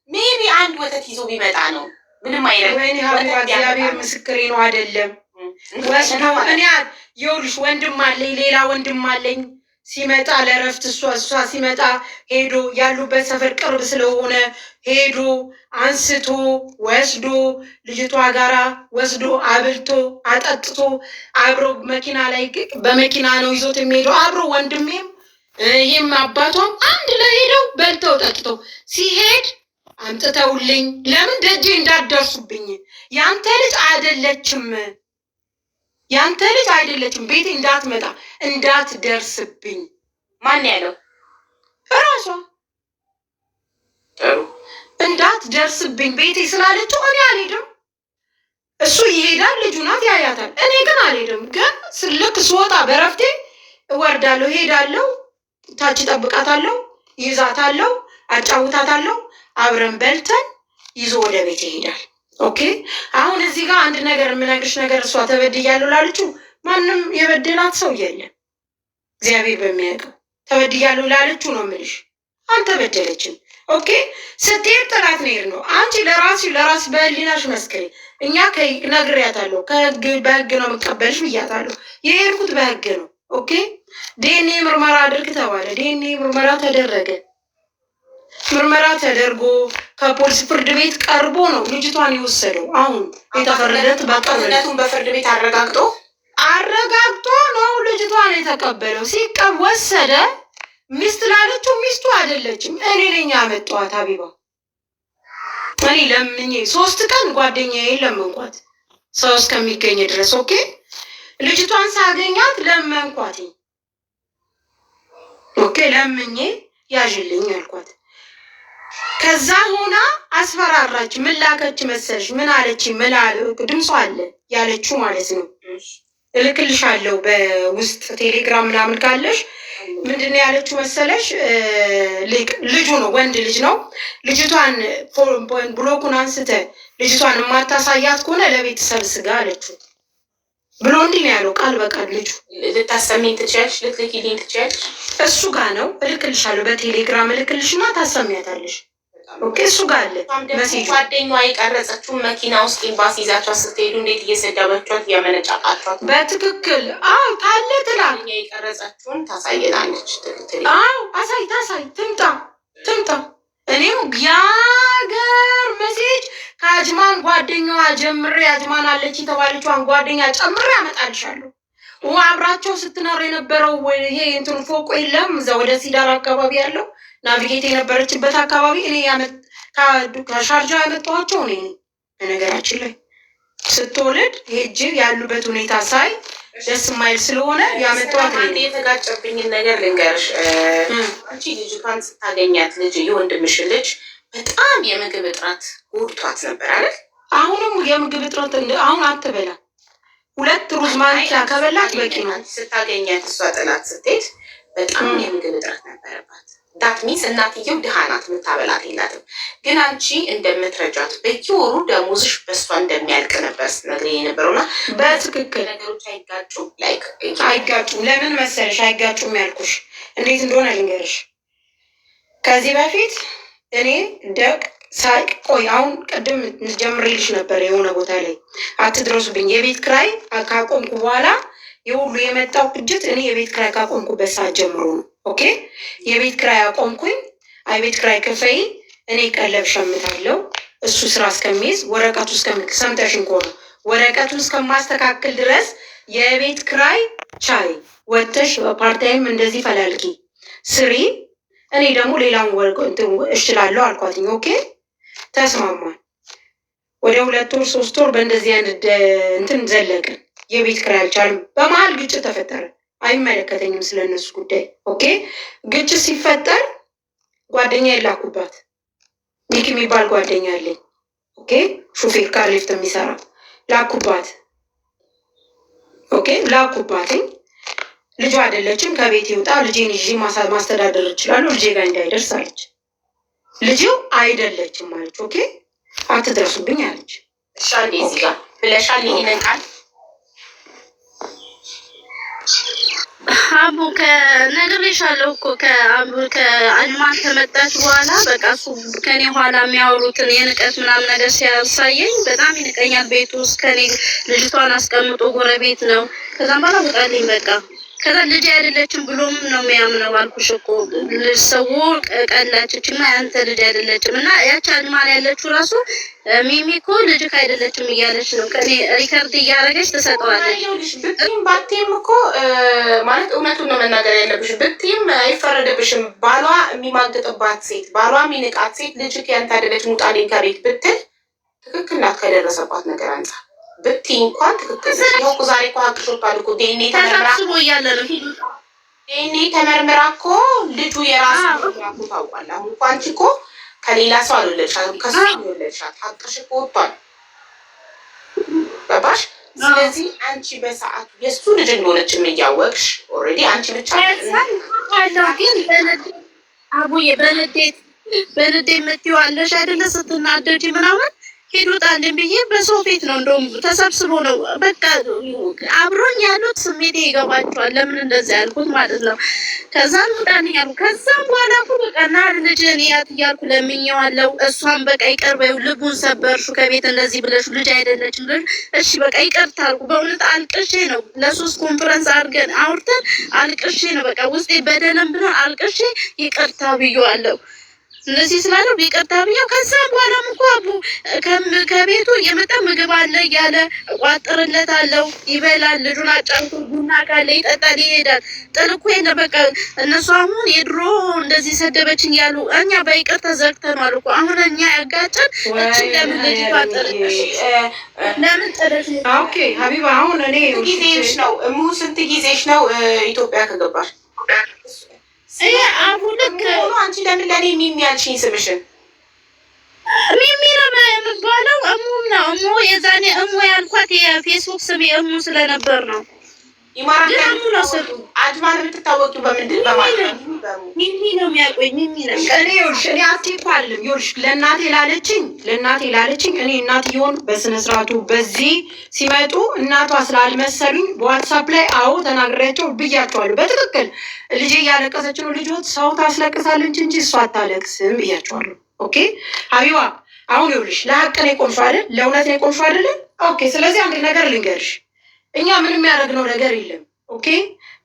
A: ሜቢ አንድ ወተት ይዞ ቢመጣ ነው ምንም አይነት።
C: ወይኔ ሀቢባ እግዚአብሔር ምስክሬ ነው አይደለም ወስዶ እኔ ይኸውልሽ ወንድም አለኝ ሌላ ወንድም አለኝ ሲመጣ ለረፍት እሷ ሲመጣ ሄዶ ያሉበት ሰፈር ቅርብ ስለሆነ ሄዶ አንስቶ ወስዶ ልጅቷ ጋራ ወስዶ አብልቶ አጠጥቶ አብሮ መኪና ላይ በመኪና ነው ይዞት የሚሄደው። አብሮ ወንድሜም ይህም አባቷም አንድ ላይ ሄደው በልተው ጠጥተው ሲሄድ አምጥተውልኝ ለምን ደጄ እንዳትደርሱብኝ ያንተ ልጅ አይደለችም ያንተ ልጅ አይደለችም ቤቴ እንዳትመጣ እንዳትደርስብኝ።
A: ማን ያለው?
C: እራሷ እንዳትደርስብኝ ቤቴ ስላለችው እኔ አልሄድም። እሱ ይሄዳል ልጁ ናት ያያታል። እኔ ግን አልሄድም። ግን ልክ ስወጣ በረፍቴ እወርዳለሁ፣ ሄዳለሁ፣ ታች ጠብቃታለሁ፣ ይዛታለሁ፣ አጫውታታለሁ። አብረን በልተን ይዞ ወደ ቤት ይሄዳል። ኦኬ አሁን እዚህ ጋር አንድ ነገር የምነግርሽ ነገር እሷ ተበድያለሁ ላለችው ማንም የበደላት ሰው የለም። እግዚአብሔር በሚያውቀው ተበድያለሁ ላለችው ነው የምልሽ። አልተበደለችም። ኦኬ ስትሄድ ጥላት ነው። አንቺ ለራስሽ በህሊናሽ መስክሪ። እኛ ነግሬያታለሁ፣ በህግ ነው የምቀበልሽ ብያታለሁ። የሄድኩት በህግ ነው። ኦኬ ዲኤንኤ ምርመራ አድርግ ተባለ። ዲኤንኤ ምርመራ ተደረገ። ምርመራ ተደርጎ ከፖሊስ ፍርድ ቤት ቀርቦ ነው ልጅቷን የወሰደው። አሁን የተፈረደት
A: በቀነቱን በፍርድ ቤት አረጋግጦ
C: ነው ልጅቷን የተቀበለው። ወሰደ። ሚስት ላለችው ሚስቱ አይደለችም። እኔ ነኝ ያመጣኋት ሀቢባ። እኔ ለምኜ 3 ቀን ጓደኛዬን ለመንኳት ሰው እስከሚገኝ ድረስ። ኦኬ ልጅቷን ሳገኛት ለመንኳት። ኦኬ ለምኜ ያዥልኝ አልኳት። ከዛ ሆና አስፈራራች። ምን ላከች መሰለሽ? ምን አለች? ምን አለ ድምጿ አለ ያለችው ማለት ነው። እልክልሻለሁ በውስጥ ቴሌግራም ምናምን ካለሽ። ምንድን ነው ያለችው መሰለሽ? ልጁ ነው ወንድ ልጅ ነው። ልጅቷን ብሎኩን አንስተ ልጅቷን የማታሳያት ከሆነ ለቤተሰብ ስጋ አለችው ብሎ እንዲህ ነው ያለው ቃል በቃል። ልጁ
A: ልታሰሚኝ ትችያለሽ፣ ልትልኪልኝ ትችያለሽ።
C: እሱ ጋር ነው እልክልሻለሁ በቴሌግራም እልክልሽና ታሰሚያታለሽ። ኦኬ እሱ ጋር አለ መሴጅ።
A: ጓደኛዋ የቀረጸችውን መኪና ውስጥ ኤምባሲ ይዛችኋት ስትሄዱ እንዴት እየሰደበቿት እያመነጫቃችኋት።
C: በትክክል አዎ፣ ታለ ትላል
A: የቀረጸችውን ታሳየናለች። ትክክል
C: አዎ፣ ታሳይ ትምጣ። እኔም የሀገር መሴጅ ከአጅማን ጓደኛዋ ጀምሬ አጅማን አለች የተባለችዋን ጓደኛ ጨምሬ አመጣልሻለሁ። አብራቸው ስትኖር የነበረው ይሄ እንትን ፎቆ የለም እዛ ወደ ሲዳር አካባቢ ያለው ናቪጌት የነበረችበት አካባቢ እኔ ከሻርጃ ያመጣኋቸው እኔ። በነገራችን ላይ ስትወልድ ሄጅ ያሉበት ሁኔታ ሳይ ደስ ማይል ስለሆነ ያመጣኋት እኔ።
A: የተጋጨብኝን ነገር ልንገርሽ። አንቺ ልጅቷን ስታገኛት የወንድምሽ ልጅ በጣም የምግብ እጥረት ጎድቷት ነበር አይደል?
C: አሁንም የምግብ እጥረት አሁን አትበላ። 2 ሩዝ ማንኪያ ከበላት በቂ ነው።
A: ስታገኛት እሷ ጥላት ስትሄድ በጣም የምግብ እጥረት ነበረባት። ዳት ሚንስ እናትየው ድሃ ናት፣ የምታበላት የላትም። ግን አንቺ እንደምትረጃት በየወሩ ደሞዝሽ በእሷ እንደሚያልቅ ነበር ስትነግሪኝ የነበረውና
C: በትክክል
A: ነገሮች አይጋጩም።
C: አይጋጩም። ለምን መሰለሽ አይጋጩም ያልኩሽ? እንዴት እንደሆነ ልንገርሽ። ከዚህ በፊት እኔ ሳቅ ቆይ አሁን ቅድም ጀምሬልሽ ነበር የሆነ ቦታ ላይ አትድረሱብኝ። የቤት ክራይ ካቆምኩ በኋላ የሁሉ የመጣው ቅጅት እኔ የቤት ክራይ ካቆምኩበት ሰዓት ጀምሮ ነው። ኦኬ የቤት ክራይ አቆምኩኝ። የቤት ክራይ ክፈይ፣ እኔ ቀለብ ሸምታለሁ። እሱ ስራ እስከሚይዝ ወረቀቱ ሰምተሽን ከሆነ ወረቀቱን እስከማስተካከል ድረስ የቤት ክራይ ቻይ ወጥተሽ በፓርታይም እንደዚህ ፈላልጊ ስሪ፣ እኔ ደግሞ ሌላውን እችላለሁ አልኳትኝ። ኦኬ ተስማማን። ወደ 2 ወር 3 ወር በእንደዚህ አይነት እንትን ዘለቅን። የቤት ክራይ አልቻልም። በመሀል ግጭት ተፈጠረ። አይመለከተኝም ስለነሱ ጉዳይ። ኦኬ ግጭት ሲፈጠር ጓደኛ የላኩባት ኒክ የሚባል ጓደኛ አለኝ። ኦኬ ሹፌር ካር ሊፍት የሚሰራ ላኩባት። ኦኬ ላኩባትኝ። ልጇ አይደለችም፣ ከቤት ይውጣ፣ ልጄን ይዤ ማስተዳደር እችላለሁ፣ ልጄ ጋር እንዳይደርስ አለች። ልጅው አይደለችም አለች። ኦኬ አትድረሱብኝ አለች።
A: እሺ እዚህ ጋር ብለሻል ይሄንን ቃል
B: አቡ ከነግሬሻለሁ እኮ ከአጅማን ከመጣች በኋላ በቃ እሱ ከኔ ኋላ የሚያወሩትን የንቀት ምናምን ነገር ሲያሳየኝ በጣም ይንቀኛል። ቤት ውስጥ ከኔ ልጅቷን አስቀምጦ ጎረቤት ነው። ከዛም በኋላ ውጣልኝ በቃ። ከዛ ልጅ አይደለችም ብሎም ነው የሚያምነው። አልኩሽ እኮ ሰው ቀላችች እና ያንተ ልጅ አይደለችም እና ያቺ አጅማን ያለችው ራሱ ሚሚ እኮ ልጅክ አይደለችም እያለች ነው ከኔ ሪከርድ እያደረገች ትሰጠዋለች።
A: ብትይም ባትይም እኮ ማለት እውነቱን ነው መናገር ያለብሽ። ብትይም አይፈረድብሽም። ባሏ የሚማግጥባት ሴት፣ ባሏ የሚንቃት ሴት ልጅክ ያንተ አይደለችም ውጣልኝ ከቤት ብትል ትክክል ናት። ከደረሰባት ነገር አንጻር ብትይ እንኳን ትክክል ነው። ዛሬ እኮ ሀቅሽ ወጥቷል እኮ ዲኤንኤ ተመርምራ እኮ ልጁ የራሱ እኮ ታውቋል። አሁን እኮ አንቺ እኮ ከሌላ ሰው አልወለድሻትም፣ ከሱ የወለድሻት ሀቅሽ እኮ ወጥቷል። ገባሽ? ስለዚህ አንቺ በሰዓቱ የእሱ ልጅ እንደሆነችም እያወቅሽ ኦልሬዲ አንቺ ብቻ
B: አለው። ግን አቡዬ በንዴት የምትይዋለሽ አይደለ? ስትናደጂ ምናምን ሄዱ ጣልን ብዬ በሰው ቤት ነው እንደውም ተሰብስቦ ነው በቃ አብሮኝ ያሉት ስሜቴ ይገባቸዋል። ለምን እንደዛ ያልኩት ማለት ነው። ከዛም ጣልኝ ያሉ ከዛም በኋላ እኮ በቃ ና ልጅን ያት እያልኩ ለምኜዋለሁ። እሷን በቃ ይቅር በይው፣ ልቡን ሰበርሹ፣ ከቤት እንደዚህ ብለሽ ልጅ አይደለችም ብለሽ እሺ በቃ ይቅርታ አልኩ። በእውነት አልቅሼ ነው ለ3 ኮንፈረንስ አድርገን አውርተን አልቅሼ ነው በቃ ውስጤ በደለም ብሎ አልቅሼ ይቅርታ ብዬዋለሁ። እንደዚህ ስላለው ይቅርታ ብዬው ከዛም በኋላም እኮ አቡ ከቤቱ የመጣ ምግብ አለ እያለ ቋጥርለታለሁ፣ ይበላል። ልጁን አጫውቶ ቡና ካለ ይጠጣል፣ ይሄዳል። ጥል እኮ የለ በቃ እነሱ አሁን የድሮ እንደዚህ ሰደበችኝ ያሉ እኛ በይቅርታ ዘግተናል እኮ። አሁን እኛ ያጋጨን እቺ ለምን ልጅ ቋጥርለሽ ለምን ጥለሽ?
C: ኦኬ ሀቢባ አሁን እኔ
A: ጊዜሽ ነው ስንት ጊዜሽ ነው ኢትዮጵያ ከገባሽ?
B: አቡ ልክ
A: አንቺ ለምን ለኔ የሚያልሽኝ ስምሽን
B: ሚሚ ነው የምባለው። እሙም ነው እሙ። የዛኔ እሙ ያልኳት የፌስቡክ ስሜ እሙ ስለነበር ነው።
A: ይማራል ነው ሰጡ አድማን የምትታወቂው በምንድን በማለት
B: ሚሚ ነው የሚያውቀኝ። ሚሚ ነው
C: እኔ አትይቁ አይደለም ይኸውልሽ፣ ለእናቴ ላለችኝ እኔ እናትየውን በስነ ስርዓቱ በዚህ ሲመጡ እናቷ ስላልመሰሉኝ በዋትሳፕ ላይ አዎ ተናግሬያቸው ብያቸዋለሁ። በትክክል ልጄ እያለቀሰች ነው፣ ልጆት ሰው ታስለቅሳለች እንጂ እሷ አታለቅስም ብያቸዋለሁ። ኦኬ ሀቢባ፣ አሁን ይኸውልሽ ለሀቅ ነው የቆምሽው አይደል? ለእውነት ነው የቆምሽው አይደል? ኦኬ። ስለዚህ አንድ ነገር ልንገርሽ፣ እኛ ምንም ያደረግነው ነገር የለም። ኦኬ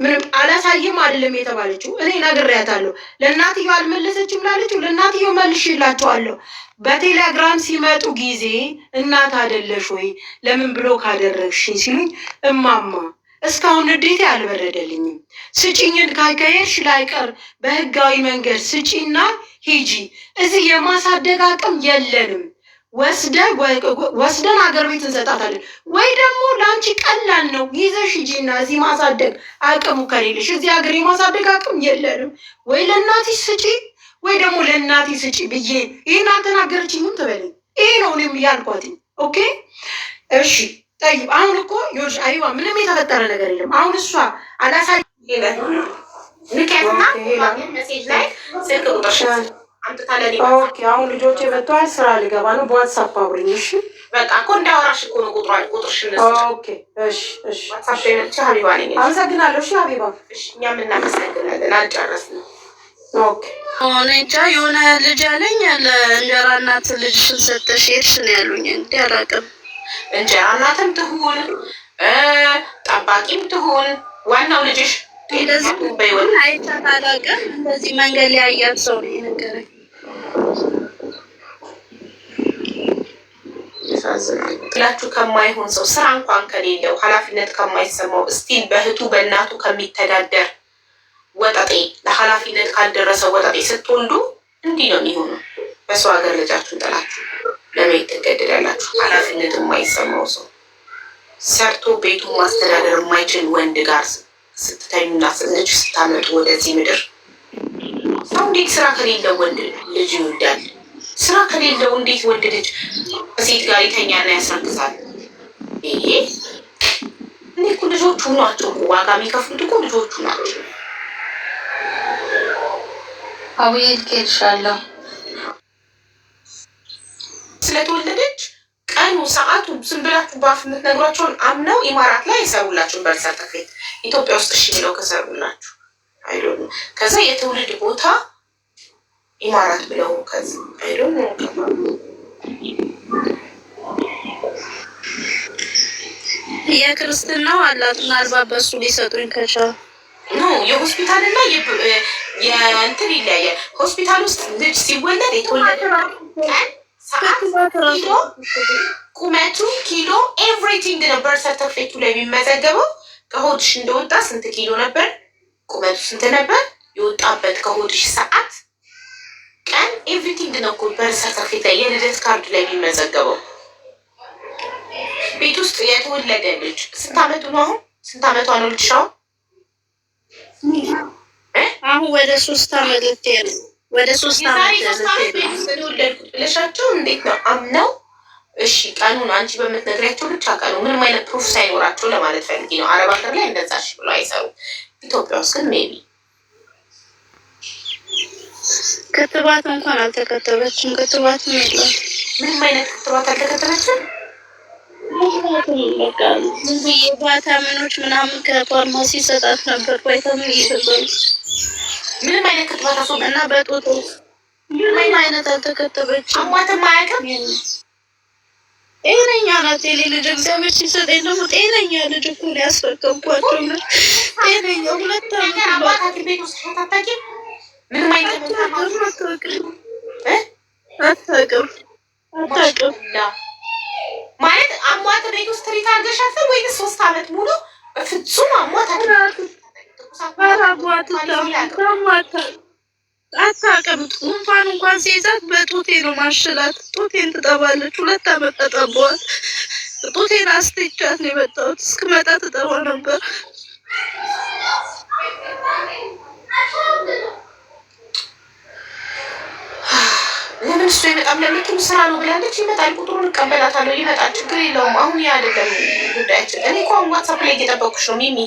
C: ምንም አላሳይም አይደለም የተባለችው። እኔ ነግሬያታለሁ። ለእናትየው አልመለሰችም ላለችው ለእናትየው መልሼላቸዋለሁ። በቴሌግራም ሲመጡ ጊዜ እናት አይደለሽ ወይ ለምን ብሎ ካደረግሽኝ ሲሉኝ እማማ እስካሁን ንዴቴ አልበረደልኝም። ስጪኝን ካካሄድሽ ላይቀር በህጋዊ መንገድ ስጪና ሂጂ። እዚህ የማሳደግ አቅም የለንም። ወስደን አገር ቤት እንሰጣታለን። ወይ ደግሞ ለአንቺ ቀላል ነው ይዘሽ ሂጂና እዚህ ማሳደግ አቅሙ ከሌለሽ እዚህ ሀገር የማሳደግ አቅም የለንም። ወይ ለእናትሽ ስጪ ወይ ደግሞ ለእናትሽ ስጪ ብዬ ይህን አልተናገረችኝም ትበለኝ። ይሄ ነው እኔም ያልኳትኝ። ኦኬ እሺ ጠይብ። አሁን እኮ ይኸውልሽ አይዋ ምንም የተፈጠረ ነገር የለም። አሁን እሷ አላሳይ
A: ንኬትና ሜሴጅ ላይ ስልክ ቁጥርሽ
C: አሁን ልጆቼ መጥተዋል። ስራ ሊገባ ነው። በዋትሳፕ አውሪኝ። እሺ
A: በቃ እኮ እንዳወራሽ እኮ ነው ቁጥርሽን።
C: ኦኬ እሺ እሺ።
A: ዋትሳፕ ላይ ነች ሀቢባ ነኝ።
C: አመሰግናለሁ። እሺ ሀቢባ።
A: እሺ እኛም እናመሰግናለን። አልጨረስንም።
C: ኦኬ
B: እኔ እንጃ የሆነ ልጅ አለኝ ለእንጀራ እናት ልጅሽን ሰጠሽ ሄድሽ ነው ያሉኝ። እንዲ አላውቅም።
A: እንጀራ እናትም ትሁን ጠባቂም ትሁን ዋናው ልጅሽ
B: እንደዚህ በይወት አይቻት አላውቅም። እንደዚህ መንገድ ላይ ያያት ሰው ነው የነገረኝ።
A: ጥላችሁ ከማይሆን ሰው ስራ እንኳን ከሌለው ኃላፊነት ከማይሰማው እስቲል በእህቱ በእናቱ ከሚተዳደር ወጠጤ ለኃላፊነት ካልደረሰ ወጠጤ ስትወልዱ እንዲህ ነው የሚሆነው። በሰው ሀገር ልጃችሁን ጥላችሁ ለመሄድ ትገደዳላችሁ። ኃላፊነት የማይሰማው ሰው ሰርቶ ቤቱን ማስተዳደር የማይችል ወንድ ጋር ስትተኙና ልጅ ስታመጡ ወደዚህ ምድር ሰው እንዴት ስራ ከሌለው ወንድ ልጅ ይወልዳል? ስራ ከሌለው እንዴት ወንድ ልጅ ከሴት ጋር ይተኛና ያስረግዛል? ይሄ እኔ እኮ ልጆቹ ናቸው ዋጋ የሚከፍሉት እኮ ልጆቹ ናቸው።
D: አውዬ ልኬልሻለሁ።
A: ስለተወለደች ቀኑ ሰዓቱ ዝም ብላችሁ ባፍ የምትነግሯቸውን አምነው ኢማራት ላይ የሰሩላችሁን በርዝ ሰርተፊኬት ኢትዮጵያ ውስጥ እሺ ብለው ከሰሩላችሁ አይዶን ከዛ የትውልድ ቦታ ኢማራት ብለው ከዚ አይዶን
B: የክርስትናው አላት ምናልባት በሱ ሊሰጡኝ ከቻሉ
A: ኖ የሆስፒታል እና የእንትን ይለያያል። ሆስፒታል ውስጥ ልጅ ሲወለድ የተወለደ ቀን ሰዓት ኪሎ ቁመቱ ኪሎ ኤቭሪቲንግ ነበር ሰርተፊኬቱ ላይ የሚመዘገበው። ከሆድሽ እንደወጣ ስንት ኪሎ ነበር፣ ቁመቱ ስንት ነበር፣ የወጣበት ከሆድሽ ሰዓት፣ ቀን ኤቭሪቲንግ ነው እኮ በሰርተፊኬት ላይ የልደት ካርድ ላይ የሚመዘገበው። ቤት ውስጥ የተወለደ ልጅ ስንት አመቱ ነው? አሁን ስንት አመቷ ነው ልጅሽ?
B: አሁን ወደ 3 አመት ልትሄድ ወደ 3 አመት
A: ልትሄድ ብለሻቸው እንዴት ነው አምነው እሺ ቀኑን አንቺ በምትነግሪያቸው ብቻ ቀኑ ምንም አይነት ፕሩፍ ሳይኖራቸው ለማለት ፈልጊ ነው። አረብ ሀገር ላይ እንደዛ እሺ ብሎ አይሰሩ። ኢትዮጵያ ውስጥ ግን ሜቢ
B: ክትባት እንኳን አልተከተበችም። ክትባትም የለም።
A: ምንም አይነት ክትባት አልተከተበችም።
B: በቃ ዝም ብዬ ቫይታሚኖች ምናምን ከፋርማሲ ሰጣት ነበር። ቫይታሚን እየገዛሁ
A: ምንም አይነት ክትባት አሶ
B: እና በጦጦ ምንም አይነት አልተከተበችም።
A: አሟትም አያውቅም።
B: ጤነኛ ናት የኔ ልጅ። እግዚአብሔር ሲሰጠኝ ደግሞ ጤነኛ ልጅ እኮ ነው ያስረከብኳቸው። ጤነኛ 2 አመት
A: አባታት ቤት ውስጥ ታታቂ ምንም አይነት
B: አታውቅም
A: ማለት አሟት ቤት ውስጥ ትሪት አድርገሻት ወይስ 3 አመት ሙሉ በፍጹም አሟት
B: አታውቅም። ጉንፋን እንኳን ሲይዛት በጡቴ ነው ማሽላት። ጡቴን ትጠባለች። 2 አመት ተጠባዋል። ጡቴን አስተቻት ነው የመጣሁት። እስክመጣ ትጠባ ነበር።
A: ለምን እሱ አይመጣም ለምትሉ ስራ ነው ብላለች። ይመጣል፣ ቁጥሩን እቀበላታለሁ። ይመጣል፣ ችግር የለውም። አሁን ያ አይደለም ጉዳያችን። እኔ እኮ ዋትሳፕ ላይ እየጠበኩሽ ነው ሚሚ